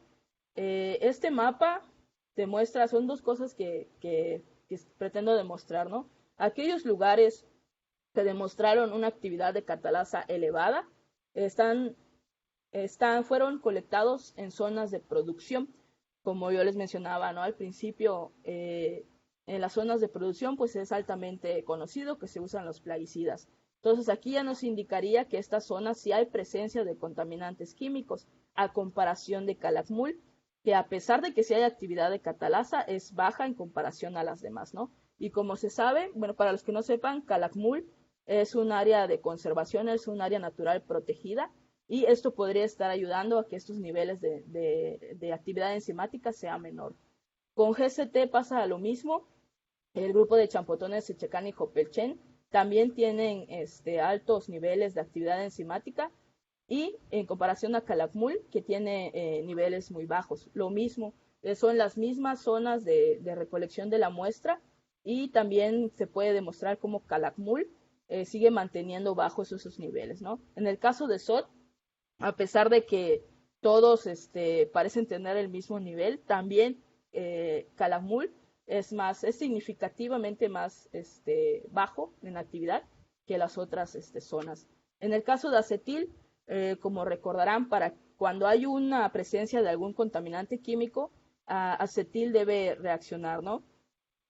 Speaker 1: Este mapa demuestra, son dos cosas que pretendo demostrar, ¿no? Aquellos lugares que demostraron una actividad de Catalasa elevada fueron colectados en zonas de producción, como yo les mencionaba, ¿no? Al principio, en las zonas de producción, pues es altamente conocido que se usan los plaguicidas. Entonces aquí ya nos indicaría que esta zona sí hay presencia de contaminantes químicos, a comparación de Calakmul, que a pesar de que sí hay actividad de Catalasa, es baja en comparación a las demás, ¿no? Y como se sabe, bueno, para los que no sepan, Calakmul es un área de conservación, es un área natural protegida, y esto podría estar ayudando a que estos niveles de actividad enzimática sea menor. Con GCT pasa lo mismo. El grupo de champotones, Echecán y Jopelchen también tienen altos niveles de actividad enzimática, y en comparación a Calakmul, que tiene niveles muy bajos. Lo mismo, son las mismas zonas de recolección de la muestra, y también se puede demostrar cómo Calakmul sigue manteniendo bajos esos niveles, ¿no? En el caso de SOT, a pesar de que todos parecen tener el mismo nivel, también Calakmul es significativamente más bajo en actividad que las otras zonas. En el caso de acetil, como recordarán, para cuando hay una presencia de algún contaminante químico, acetil debe reaccionar, ¿no?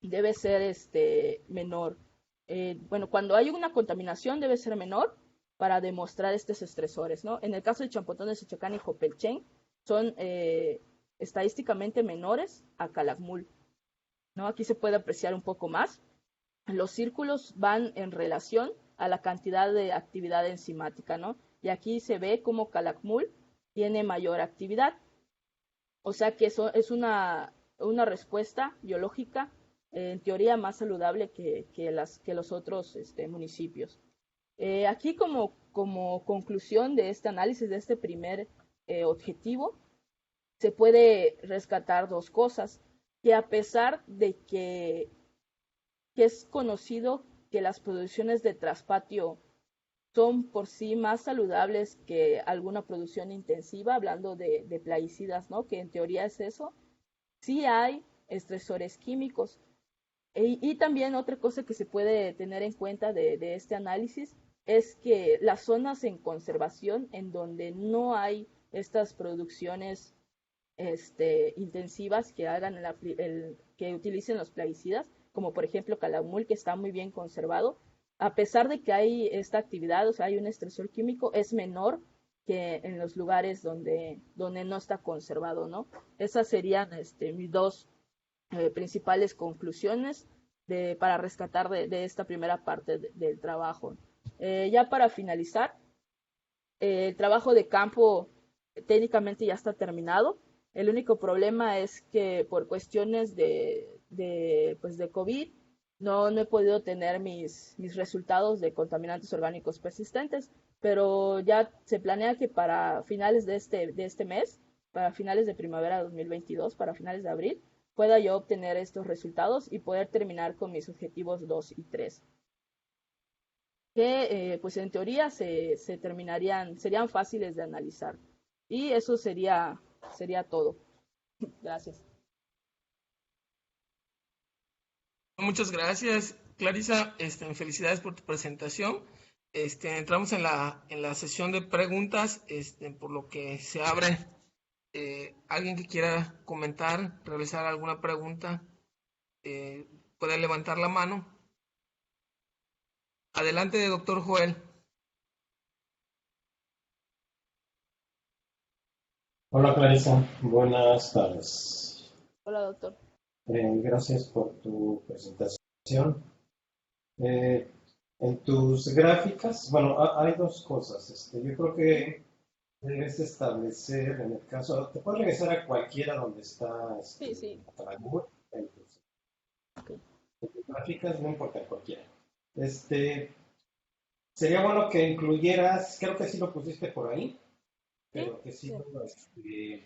Speaker 1: Debe ser menor. Bueno, cuando hay una contaminación debe ser menor para demostrar estos estresores, ¿no? En el caso de champotones, Echecán y Jopelchen, son estadísticamente menores a Calakmul, ¿no? Aquí se puede apreciar un poco más. Los círculos van en relación a la cantidad de actividad enzimática, ¿no? Y aquí se ve como Calakmul tiene mayor actividad. O sea que eso es una respuesta biológica, en teoría más saludable que los otros municipios. Aquí como conclusión de este análisis, de este primer objetivo, se puede rescatar dos cosas: que a pesar de que es conocido que las producciones de traspatio son por sí más saludables que alguna producción intensiva, hablando de plaguicidas, ¿no? Que en teoría es eso, sí hay estresores químicos. Y también otra cosa que se puede tener en cuenta de este análisis es que las zonas en conservación en donde no hay estas producciones intensivas que hagan que utilicen los plaguicidas, como por ejemplo Calakmul, que está muy bien conservado, a pesar de que hay esta actividad, o sea, hay un estresor químico, es menor que en los lugares donde no está conservado, ¿no? Esas serían mis dos principales conclusiones para rescatar de esta primera parte del trabajo. Ya para finalizar, el trabajo de campo técnicamente ya está terminado. El único problema es que por cuestiones de COVID no he podido tener mis resultados de contaminantes orgánicos persistentes, pero ya se planea que para finales de este mes, para finales de primavera de 2022, para finales de abril, pueda yo obtener estos resultados y poder terminar con mis objetivos 2 y 3. Que pues en teoría serían fáciles de analizar. Y eso sería todo. Gracias.
Speaker 2: Muchas gracias, Clarisa. Felicidades por tu presentación. Entramos en la sesión de preguntas, por lo que se abre. Alguien que quiera comentar, realizar alguna pregunta, puede levantar la mano. Adelante, doctor Joel.
Speaker 5: Hola Clarisa, buenas tardes.
Speaker 1: Hola, doctor.
Speaker 5: Gracias por tu presentación. En tus gráficas, bueno, hay dos cosas. Yo creo que debes establecer, en el caso, te puedes regresar a cualquiera donde está
Speaker 1: Sí, sí.
Speaker 5: Calakmul, en
Speaker 1: Ok.
Speaker 5: tus gráficas, no importa cualquiera. Sería bueno que incluyeras, creo que sí lo pusiste por ahí,
Speaker 1: Sí,
Speaker 5: pero que sí
Speaker 1: sí.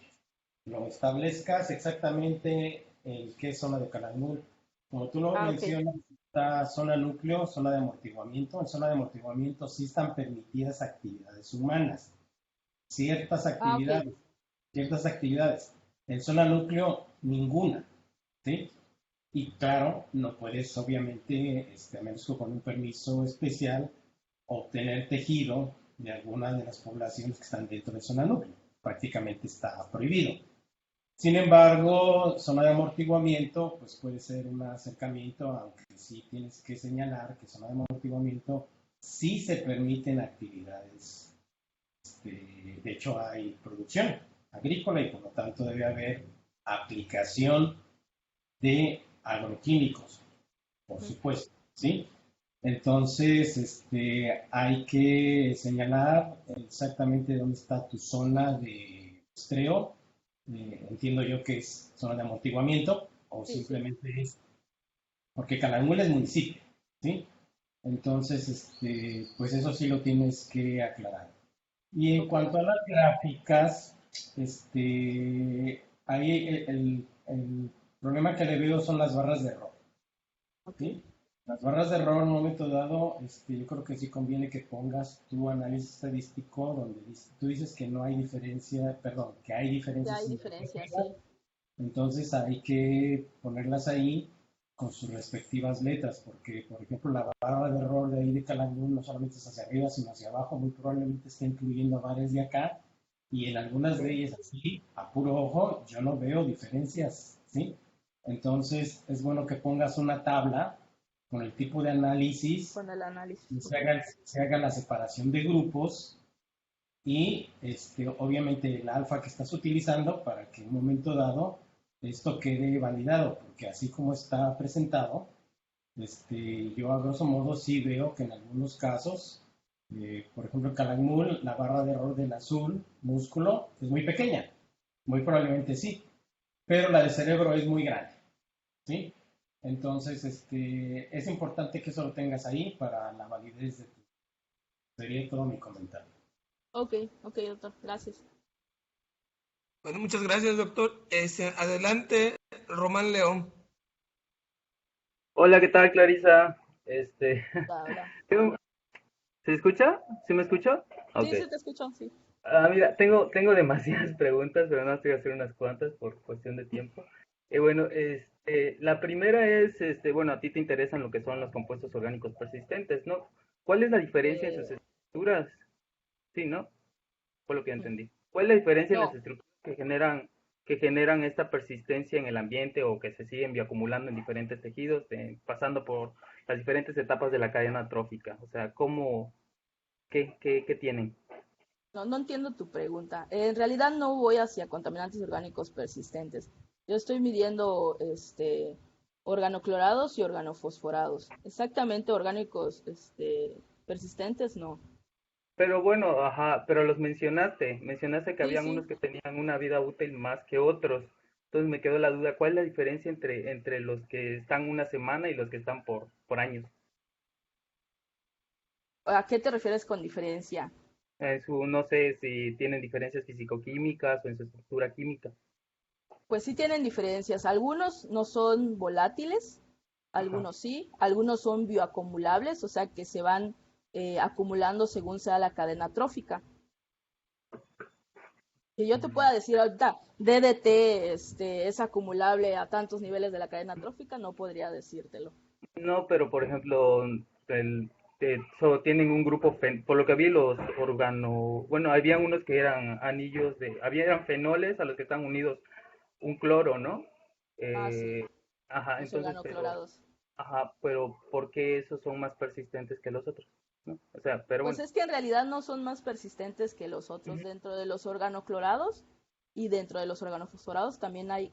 Speaker 5: lo establezcas exactamente en qué zona de Calakmul. Como tú lo
Speaker 1: Ah, ok.
Speaker 5: mencionas, está zona núcleo, zona de amortiguamiento. En zona de amortiguamiento sí están permitidas actividades humanas, ciertas
Speaker 1: Ah, ok.
Speaker 5: actividades, ciertas actividades. En zona núcleo, ninguna, ¿sí? Y claro, no puedes, obviamente, a menos que con un permiso especial, obtener tejido de alguna de las poblaciones que están dentro de zona núcleo. Prácticamente está prohibido. Sin embargo, zona de amortiguamiento, pues puede ser un acercamiento, aunque sí tienes que señalar que zona de amortiguamiento sí se permiten actividades. De hecho, hay producción agrícola y por lo tanto debe haber aplicación de agroquímicos, por
Speaker 1: Ujú.
Speaker 5: supuesto, ¿sí? Entonces, hay que señalar exactamente dónde está tu zona de estreo. Entiendo yo que es zona de amortiguamiento o
Speaker 1: Sí, sí.
Speaker 5: simplemente es porque Calakmul es municipio, ¿sí? Entonces, pues eso sí lo tienes que aclarar. Y en
Speaker 1: Ok.
Speaker 5: cuanto a las gráficas, ahí el problema que le veo son las barras de error,
Speaker 1: Ok.
Speaker 5: ¿sí? Las barras de error en un momento dado, yo creo que sí conviene que pongas tu análisis estadístico donde tú dices que no hay diferencia, perdón, que hay
Speaker 1: Ya
Speaker 5: diferencias
Speaker 1: hay diferencias, sí.
Speaker 5: significativas, entonces hay que ponerlas ahí con sus respectivas letras, porque por ejemplo la barra de error de ahí de Calakmul no solamente es hacia arriba, sino hacia abajo, muy probablemente está incluyendo bares de acá, y en algunas de ellas así, a puro ojo, yo no veo diferencias, ¿sí? Entonces es bueno que pongas una tabla con el tipo de análisis,
Speaker 1: Con el análisis.
Speaker 5: y
Speaker 1: Ok.
Speaker 5: se haga la separación de grupos y obviamente el alfa que estás utilizando para que en un momento dado esto quede validado, porque así como está presentado, yo a grosso modo sí veo que en algunos casos, por ejemplo en Calakmul, la barra de error del azul músculo es muy pequeña, muy probablemente sí, pero la de cerebro es muy grande, ¿sí? Entonces, es importante que eso lo tengas ahí para la validez de tu. Sería todo mi comentario.
Speaker 1: Ok, ok, doctor. Gracias.
Speaker 2: Bueno, muchas gracias, doctor. Adelante, Román León.
Speaker 6: Hola, ¿qué tal, Clarisa?
Speaker 1: Hola, hola.
Speaker 6: tengo- ¿Se escucha? ¿Sí me escucha? Ok.
Speaker 1: Sí, sí, te escucho, sí.
Speaker 6: Mira, tengo demasiadas preguntas, pero no estoy a hacer unas cuantas por cuestión de tiempo. Bueno, la primera es, bueno, a ti te interesan lo que son los compuestos orgánicos persistentes, ¿no? ¿Cuál es la diferencia en sus
Speaker 1: Eh,
Speaker 6: estructuras? Sí, ¿no? Fue lo que
Speaker 1: ujú.
Speaker 6: entendí. ¿Cuál es la diferencia en las
Speaker 1: No,
Speaker 6: estructuras que generan esta persistencia en el ambiente o que se siguen bioacumulando en diferentes tejidos, pasando por las diferentes etapas de la cadena trófica? O sea, ¿qué tienen?
Speaker 1: no, no entiendo tu pregunta. En realidad no voy hacia contaminantes orgánicos persistentes. Yo estoy midiendo organoclorados y organofosforados. Exactamente orgánicos persistentes, no.
Speaker 6: Pero bueno, ajá, pero los mencionaste que
Speaker 1: Sí,
Speaker 6: habían unos
Speaker 1: sí.
Speaker 6: que tenían una vida útil más que otros. Entonces me quedó la duda, ¿cuál es la diferencia entre los que están una semana y los que están por años?
Speaker 1: ¿A qué te refieres con diferencia?
Speaker 6: No sé si tienen diferencias fisicoquímicas o en su estructura química.
Speaker 1: Pues sí tienen diferencias. Algunos no son volátiles,
Speaker 6: Ajá.
Speaker 1: algunos sí, algunos son bioacumulables, o sea que se van acumulando según sea la cadena trófica. Que yo te pueda decir ahorita, DDT es acumulable a tantos niveles de la cadena trófica, no podría decírtelo.
Speaker 6: No, pero por ejemplo, tienen un grupo, por lo que vi los bueno, había unos que eran eran fenoles a los que están unidos un cloro, ¿no?
Speaker 1: Ah, sí,
Speaker 6: Eh, ajá,
Speaker 1: los
Speaker 6: entonces,
Speaker 1: organoclorados.
Speaker 6: pero ¿por qué esos son más persistentes que los otros? ¿No? O sea, pero
Speaker 1: Pues
Speaker 6: bueno.
Speaker 1: es que en realidad no son más persistentes que los otros.
Speaker 6: Ujú.
Speaker 1: Dentro de los organoclorados y dentro de los organofosforados también hay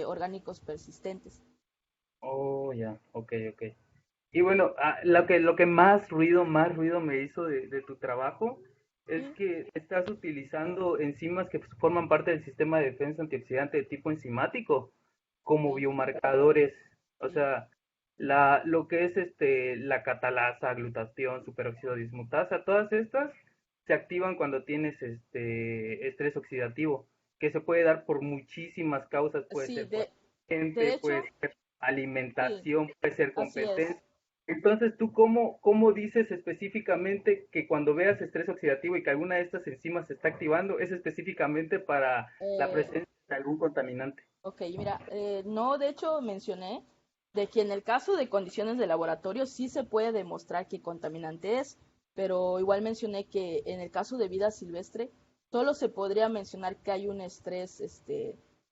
Speaker 1: orgánicos persistentes.
Speaker 6: Oh, ya, ok, ok. Y bueno, lo que más ruido me hizo de tu trabajo es que estás utilizando enzimas que forman parte del sistema de defensa antioxidante de tipo enzimático como
Speaker 1: Sí,
Speaker 6: biomarcadores. O
Speaker 1: sí.
Speaker 6: sea, lo que es la catalasa, glutatión, superóxido dismutasa, todas estas se activan cuando tienes estrés oxidativo, que se puede dar por muchísimas causas, puede
Speaker 1: Sí,
Speaker 6: ser por
Speaker 1: de
Speaker 6: gente, puede
Speaker 1: hecho,
Speaker 6: ser
Speaker 1: sí,
Speaker 6: alimentación, puede ser
Speaker 1: así es.
Speaker 6: competencia. Entonces, ¿tú cómo dices específicamente que cuando veas estrés oxidativo y que alguna de estas enzimas se está activando, es específicamente para la
Speaker 1: Eh,
Speaker 6: presencia de algún contaminante?
Speaker 1: ok, mira, no, de hecho mencioné de que en el caso de condiciones de laboratorio sí se puede demostrar qué contaminante es, pero igual mencioné que en el caso de vida silvestre solo se podría mencionar que hay un estrés,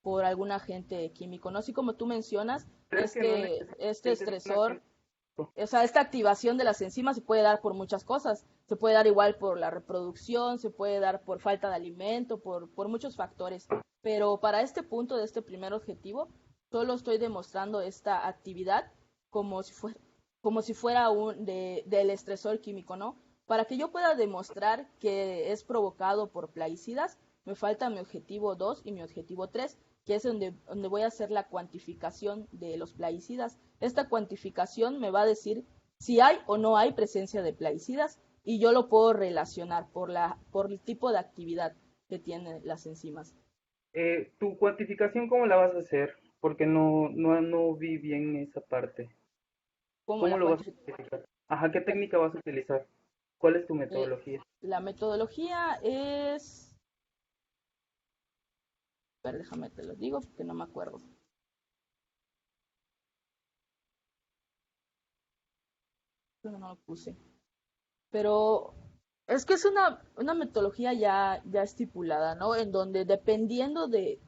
Speaker 1: por algún agente químico, ¿no? Así como tú mencionas,
Speaker 6: ¿Crees que no
Speaker 1: este
Speaker 6: necesariamente es un
Speaker 1: estresor,
Speaker 6: agente?
Speaker 1: o sea, esta activación de las enzimas se puede dar por muchas cosas. Se puede dar igual por la reproducción, se puede dar por falta de alimento, por muchos factores. Pero para este punto de este primer objetivo, solo estoy demostrando esta actividad como si fuera, como si fuera del estresor químico, ¿no? Para que yo pueda demostrar que es provocado por plaguicidas, me falta mi objetivo 2 y mi objetivo 3, que es donde voy a hacer la cuantificación de los plaguicidas. Esta cuantificación me va a decir si hay o no hay presencia de plaguicidas y yo lo puedo relacionar por el tipo de actividad que tienen las enzimas.
Speaker 6: ¿Tu cuantificación cómo la vas a hacer? Porque no vi bien esa parte.
Speaker 1: Como
Speaker 6: ¿Cómo
Speaker 1: la
Speaker 6: lo vas a
Speaker 1: cuantificación.
Speaker 6: cuantificar? Ajá, ¿qué técnica vas a utilizar? ¿Cuál es tu metodología?
Speaker 1: La metodología es... A ver, déjame te lo digo porque no me acuerdo. No, no lo puse. Pero es que es una metodología ya estipulada, ¿no? En donde dependiendo de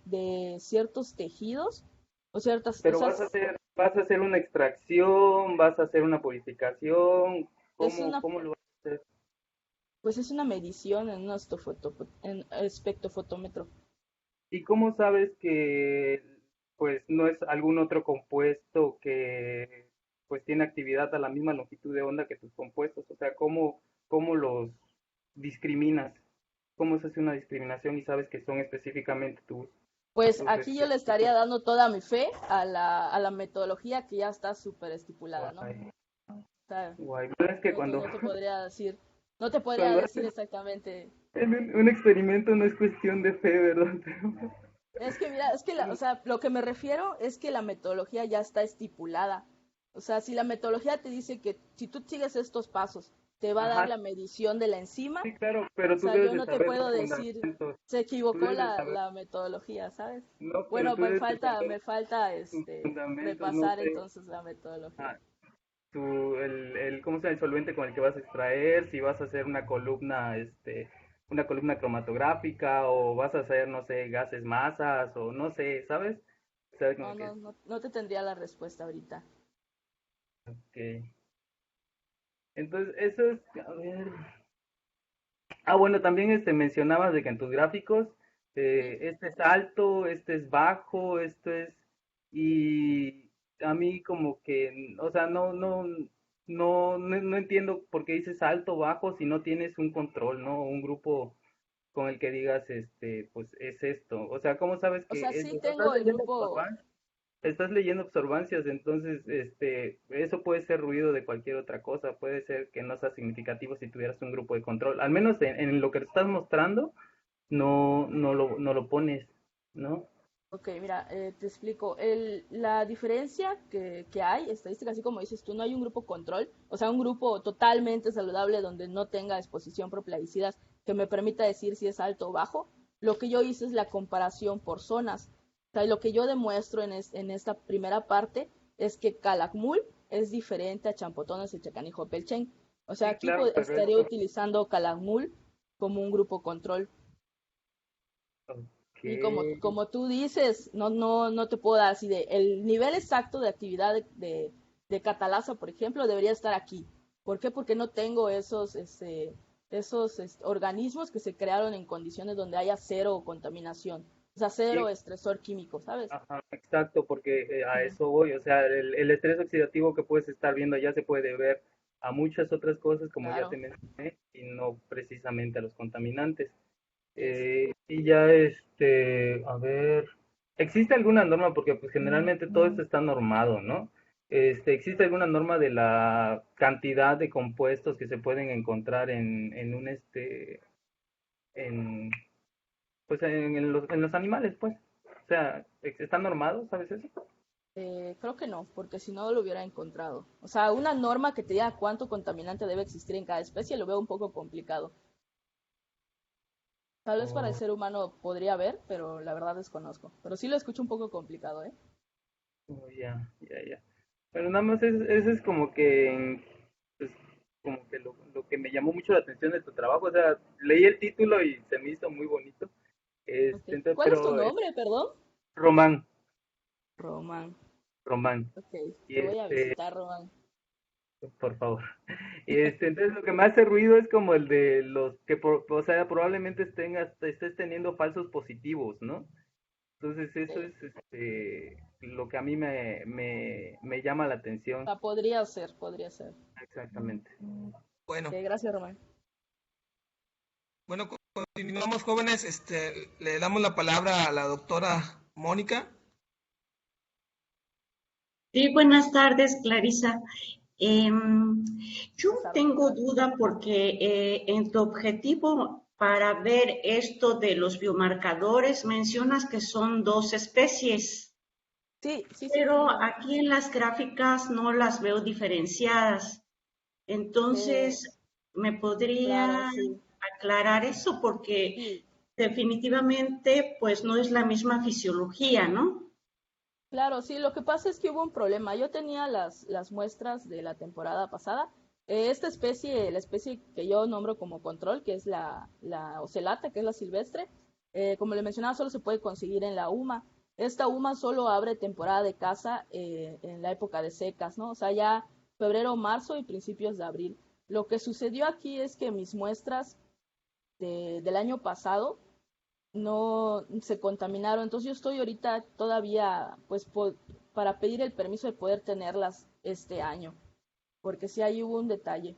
Speaker 1: ciertos tejidos o ciertas,
Speaker 6: Pero
Speaker 1: esas,
Speaker 6: vas a hacer una extracción, vas a hacer una purificación,
Speaker 1: es una,
Speaker 6: cómo lo vas a hacer?
Speaker 1: pues es una medición en espectrofotómetro.
Speaker 6: ¿Y cómo sabes que pues no es algún otro compuesto que pues tiene actividad a la misma longitud de onda que tus compuestos? O sea, cómo los discriminas? ¿Cómo se hace una discriminación y sabes que son específicamente
Speaker 1: Pues
Speaker 6: tus
Speaker 1: aquí yo le estaría
Speaker 6: tus-
Speaker 1: dando toda mi fe a la metodología que ya está súper estipulada, ¿no?
Speaker 6: guay,
Speaker 1: O sea,
Speaker 6: guay. Bueno, es que
Speaker 1: no te podría decir, no te podría
Speaker 6: cuando
Speaker 1: decir
Speaker 6: haces
Speaker 1: exactamente.
Speaker 6: un experimento no es cuestión de fe, ¿verdad?
Speaker 1: Es que mira, es que o sea, lo que me refiero es que la metodología ya está estipulada. O sea, si la metodología te dice que si tú sigues estos pasos, te va a dar
Speaker 6: Ajá,
Speaker 1: la medición de la enzima,
Speaker 6: sí, claro,
Speaker 1: o
Speaker 6: pero tú
Speaker 1: sea,
Speaker 6: debes
Speaker 1: yo
Speaker 6: de
Speaker 1: no te
Speaker 6: saber los
Speaker 1: puedo decir,
Speaker 6: fundamentos.
Speaker 1: se
Speaker 6: Tú
Speaker 1: equivocó
Speaker 6: debes de saber,
Speaker 1: la metodología, ¿sabes?
Speaker 6: no, pero
Speaker 1: Bueno,
Speaker 6: tú debes de saber
Speaker 1: me falta
Speaker 6: tus fundamentos, no
Speaker 1: repasar
Speaker 6: sé,
Speaker 1: entonces la metodología.
Speaker 6: ah, ¿cómo se llama? El solvente con el que vas a extraer, si vas a hacer una columna cromatográfica o vas a hacer, no sé, gases masas o no sé, ¿sabes? O sea, como que,
Speaker 1: No te tendría la respuesta ahorita.
Speaker 6: ok. Entonces, eso es, a ver. Bueno, también mencionabas de que en tus gráficos
Speaker 1: ¿Sí?
Speaker 6: este es alto, este es bajo, y a mí como que, o sea, no entiendo por qué dices alto, bajo si no tienes un control, ¿no? Un grupo con el que digas, pues es esto. O sea, ¿cómo sabes
Speaker 1: O sea,
Speaker 6: que es?
Speaker 1: sí
Speaker 6: ¿Estás
Speaker 1: tengo el
Speaker 6: leyendo
Speaker 1: grupo.
Speaker 6: estás leyendo absorbancias, entonces eso puede ser ruido de cualquier otra cosa, puede ser que no sea significativo si tuvieras un grupo de control, al menos en lo que te estás mostrando, no lo pones, ¿no?
Speaker 1: Ok, mira, te explico. La diferencia que hay, estadística, así como dices tú, no hay un grupo control, o sea, un grupo totalmente saludable donde no tenga exposición por plaguicidas que me permita decir si es alto o bajo. Lo que yo hice es la comparación por zonas. O sea, lo que yo demuestro en esta primera parte es que Calakmul es diferente a Champotones y Chacanijo Pelchen. O sea,
Speaker 6: Sí,
Speaker 1: aquí
Speaker 6: claro, pero
Speaker 1: estaría
Speaker 6: esto,
Speaker 1: utilizando Calakmul como un grupo control.
Speaker 6: ok,
Speaker 1: Y como tú dices, no te puedo dar así de el nivel exacto de actividad de catalasa, por ejemplo, debería estar aquí. ¿Por qué? Porque no tengo esos organismos que se crearon en condiciones donde haya cero contaminación. O sea, cero
Speaker 6: Sí,
Speaker 1: estresor químico, ¿sabes?
Speaker 6: ajá, exacto, porque a
Speaker 1: Ujú.
Speaker 6: eso voy, o sea, el estrés oxidativo que puedes estar viendo ya se puede ver a muchas otras cosas, como ya te
Speaker 1: Claro,
Speaker 6: mencioné, y no precisamente a los contaminantes.
Speaker 1: es.
Speaker 6: Y ya, a ver, ¿existe alguna norma? Porque pues generalmente todo esto está normado, ¿no? ¿Existe alguna norma de la cantidad de compuestos que se pueden encontrar en un, en, pues en los animales, pues? O sea, ¿está normado? ¿Sabes eso?
Speaker 1: Creo que no, porque si no lo hubiera encontrado. O sea, una norma que te diga cuánto contaminante debe existir en cada especie lo veo un poco complicado. Tal vez para el
Speaker 6: Oh,
Speaker 1: ser humano podría haber, pero la verdad desconozco. Pero sí lo escucho un poco complicado, ¿eh?
Speaker 6: oh, ya, ya, ya. Pero nada más eso es como que, pues, como que lo que me llamó mucho la atención de tu trabajo. O sea, leí el título y se me hizo muy bonito.
Speaker 1: Ok.
Speaker 6: Entonces,
Speaker 1: ¿Cuál es tu
Speaker 6: pero
Speaker 1: nombre, perdón?
Speaker 6: Román,
Speaker 1: Román.
Speaker 6: Román.
Speaker 1: Ok,
Speaker 6: Y
Speaker 1: te voy a visitar, Román.
Speaker 6: por favor. Entonces lo que me hace ruido es como el de los que, o sea, probablemente estés teniendo falsos positivos, ¿no? Entonces eso
Speaker 1: Ok.
Speaker 6: es lo que a mí me llama la
Speaker 1: O
Speaker 6: atención.
Speaker 1: sea, podría ser, podría ser.
Speaker 6: Exactamente.
Speaker 2: Bueno,
Speaker 1: Gracias, Román.
Speaker 2: bueno, continuamos, jóvenes. Le damos la palabra a la doctora Mónica.
Speaker 7: Sí, buenas tardes, Clarisa. Em,
Speaker 1: Buenas
Speaker 7: yo
Speaker 1: tardes,
Speaker 7: tengo
Speaker 1: doctora.
Speaker 7: duda porque en tu objetivo para ver esto de los biomarcadores mencionas que son dos especies,
Speaker 1: Sí, sí, sí.
Speaker 7: pero aquí en las gráficas no las veo diferenciadas.
Speaker 1: Eh,
Speaker 7: Entonces, ¿me
Speaker 1: claro,
Speaker 7: podría
Speaker 1: sí.
Speaker 7: aclarar eso? Porque
Speaker 1: Sí,
Speaker 7: definitivamente, pues no es la misma fisiología, ¿no?
Speaker 1: claro, sí, lo que pasa es que hubo un problema. Yo tenía las muestras de la temporada pasada. Esta especie, la especie que yo nombro como control, que es la ocelata, que es la silvestre, como le mencionaba, solo se puede conseguir en la UMA. Esta UMA solo abre temporada de caza en la época de secas, ¿no? O sea, ya febrero, marzo y principios de abril. Lo que sucedió aquí es que mis muestras del año pasado no se contaminaron. Entonces yo estoy ahorita todavía, pues, para pedir el permiso de poder tenerlas este año, porque sí ahí hubo un detalle.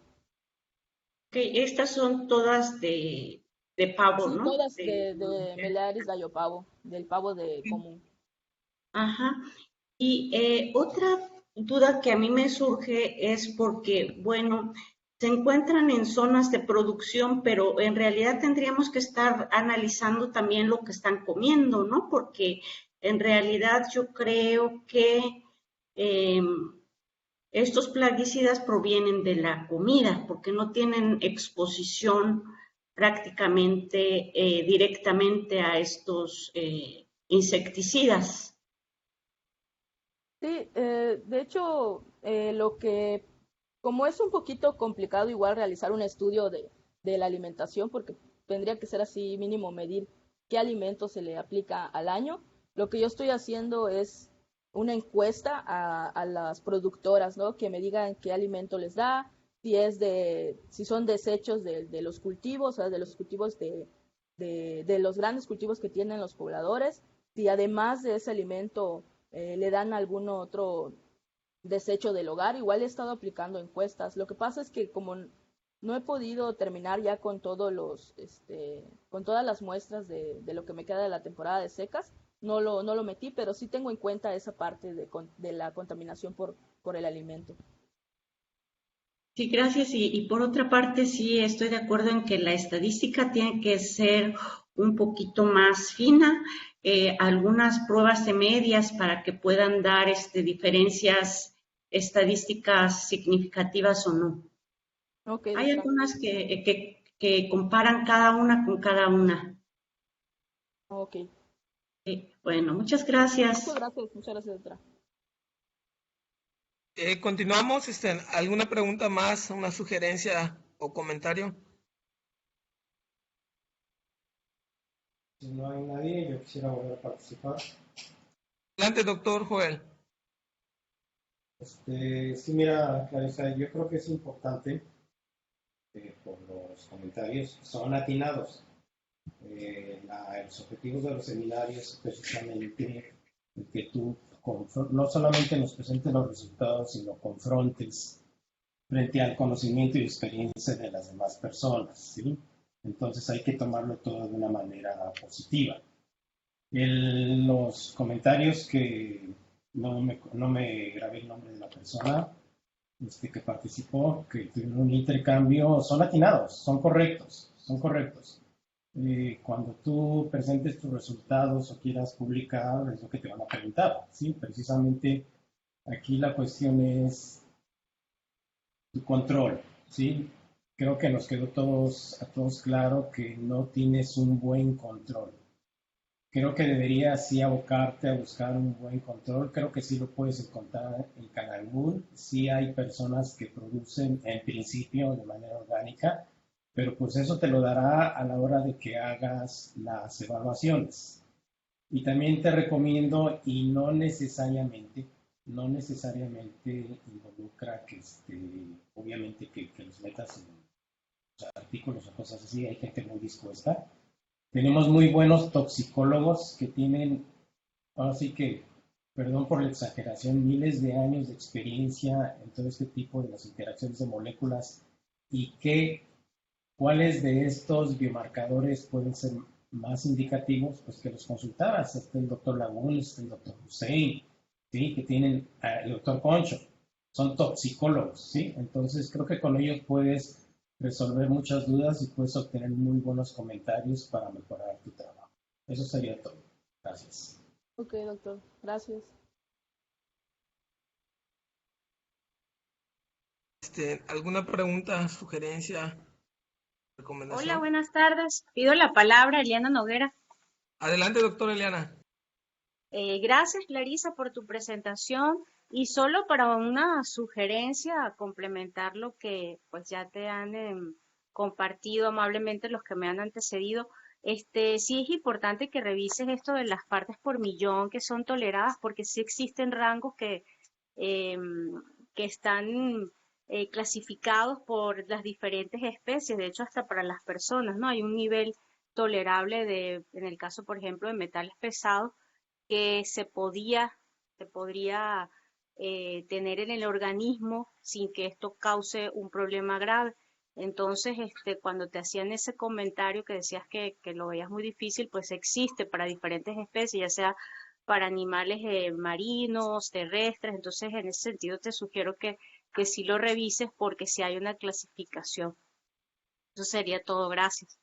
Speaker 7: Ok, estas son todas de pavo,
Speaker 1: Sí,
Speaker 7: ¿no?
Speaker 1: todas de Melearis gallopavo, del pavo de común.
Speaker 7: Ajá. Y otra duda que a mí me surge es porque, bueno, se encuentran en zonas de producción, pero en realidad tendríamos que estar analizando también lo que están comiendo, ¿no? Porque en realidad yo creo que eh, estos plaguicidas provienen de la comida, porque no tienen exposición prácticamente directamente a estos insecticidas.
Speaker 1: Sí, de hecho, como es un poquito complicado igual realizar un estudio de la alimentación, porque tendría que ser así mínimo medir qué alimento se le aplica al año, lo que yo estoy haciendo es una encuesta a las productoras, ¿no? Que me digan qué alimento les da, si son desechos de los cultivos, o sea, de los cultivos de los grandes cultivos que tienen los pobladores, si además de ese alimento le dan algún otro desecho del hogar. Igual he estado aplicando encuestas. Lo que pasa es que como no he podido terminar ya con con todas las muestras de lo que me queda de la temporada de secas, no lo metí, pero sí tengo en cuenta esa parte de la contaminación por el alimento.
Speaker 7: Sí, gracias. Y por otra parte, sí estoy de acuerdo en que la estadística tiene que ser un poquito más fina, algunas pruebas de medias para que puedan dar diferencias estadísticas significativas o no.
Speaker 1: Ok,
Speaker 7: Hay
Speaker 1: doctora.
Speaker 7: algunas que comparan cada una con cada una.
Speaker 1: Ok.
Speaker 7: Bueno, muchas
Speaker 1: Muchas
Speaker 7: gracias.
Speaker 1: gracias, doctora.
Speaker 2: Continuamos. ¿Alguna pregunta más, una sugerencia o comentario?
Speaker 5: Si no hay nadie, yo quisiera volver a participar.
Speaker 2: Adelante, doctor Joel.
Speaker 5: Sí, mira, Clarisa, yo creo que es importante, por los comentarios, son atinados. Los objetivos de los seminarios es precisamente el que tú no solamente nos presentes los resultados, sino confrontes frente al conocimiento y experiencia de las demás personas, ¿sí? Entonces hay que tomarlo todo de una manera positiva. Los comentarios que no me grabé el nombre de la persona que participó, que tuvieron un intercambio, son atinados, son correctos, son correctos. Cuando tú presentes tus resultados o quieras publicar, es lo que te van a preguntar, ¿sí? Precisamente aquí la cuestión es tu control, ¿sí? Creo que nos quedó a todos claro que no tienes un buen control. Creo que deberías sí abocarte a buscar un buen control. Creo que sí lo puedes encontrar en Canal. Sí hay personas que producen en principio de manera orgánica, pero pues eso te lo dará a la hora de que hagas las evaluaciones. Y también te recomiendo, y no necesariamente involucra que obviamente que los metas en artículos o cosas así, hay gente muy dispuesta. Tenemos muy buenos toxicólogos que tienen, ahora sí que, perdón por la exageración, miles de años de experiencia en todo este tipo de las interacciones de moléculas y cuáles de estos biomarcadores pueden ser más indicativos, pues que los consultaras. Está el doctor Lagún, está el doctor Hussein, ¿sí? Que tienen el doctor Concho, son toxicólogos, ¿sí? Entonces creo que con ellos puedes resolver muchas dudas y puedes obtener muy buenos comentarios para mejorar tu trabajo. Eso sería todo. Gracias.
Speaker 1: Ok, doctor. Gracias.
Speaker 2: ¿Alguna pregunta, sugerencia, recomendación?
Speaker 8: Hola, buenas tardes. Pido la palabra, Eliana Noguera.
Speaker 2: Adelante, doctora Eliana.
Speaker 8: Gracias, Clarisa, por tu presentación. Y solo para una sugerencia, complementar lo que pues ya te han compartido amablemente los que me han antecedido. Sí es importante que revises esto de las partes por millón que son toleradas, porque sí existen rangos que están clasificados por las diferentes especies, de hecho hasta para las personas, ¿no? Hay un nivel tolerable en el caso, por ejemplo, de metales pesados, que se podría tener en el organismo sin que esto cause un problema grave. Entonces, cuando te hacían ese comentario que decías que lo veías muy difícil, pues existe para diferentes especies, ya sea para animales marinos, terrestres. Entonces, en ese sentido, te sugiero que sí lo revises porque sí hay una clasificación. Eso sería todo. Gracias.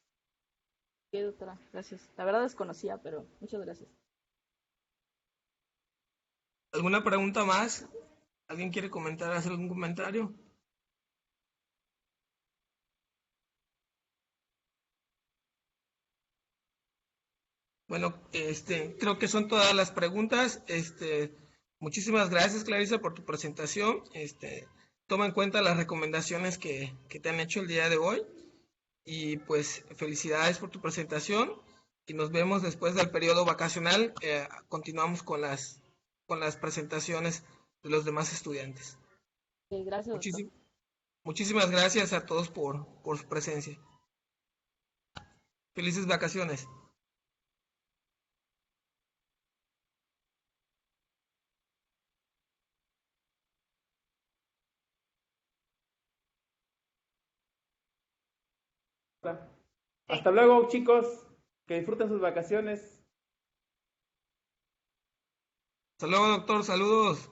Speaker 1: Sí, doctora. Gracias. La verdad desconocía, pero muchas gracias.
Speaker 2: ¿Alguna pregunta más? ¿Alguien quiere comentar, hacer algún comentario? Bueno, creo que son todas las preguntas. Muchísimas gracias, Clarisa, por tu presentación. Toma en cuenta las recomendaciones que te han hecho el día de hoy. Y pues felicidades por tu presentación. Y nos vemos después del periodo vacacional. Continuamos con las presentaciones de los demás estudiantes.
Speaker 1: Sí, gracias, doctor.
Speaker 2: Muchísimas gracias a todos por su presencia. Felices vacaciones.
Speaker 4: Hasta luego, chicos. Que disfruten sus vacaciones.
Speaker 2: Hasta luego, doctor. Saludos.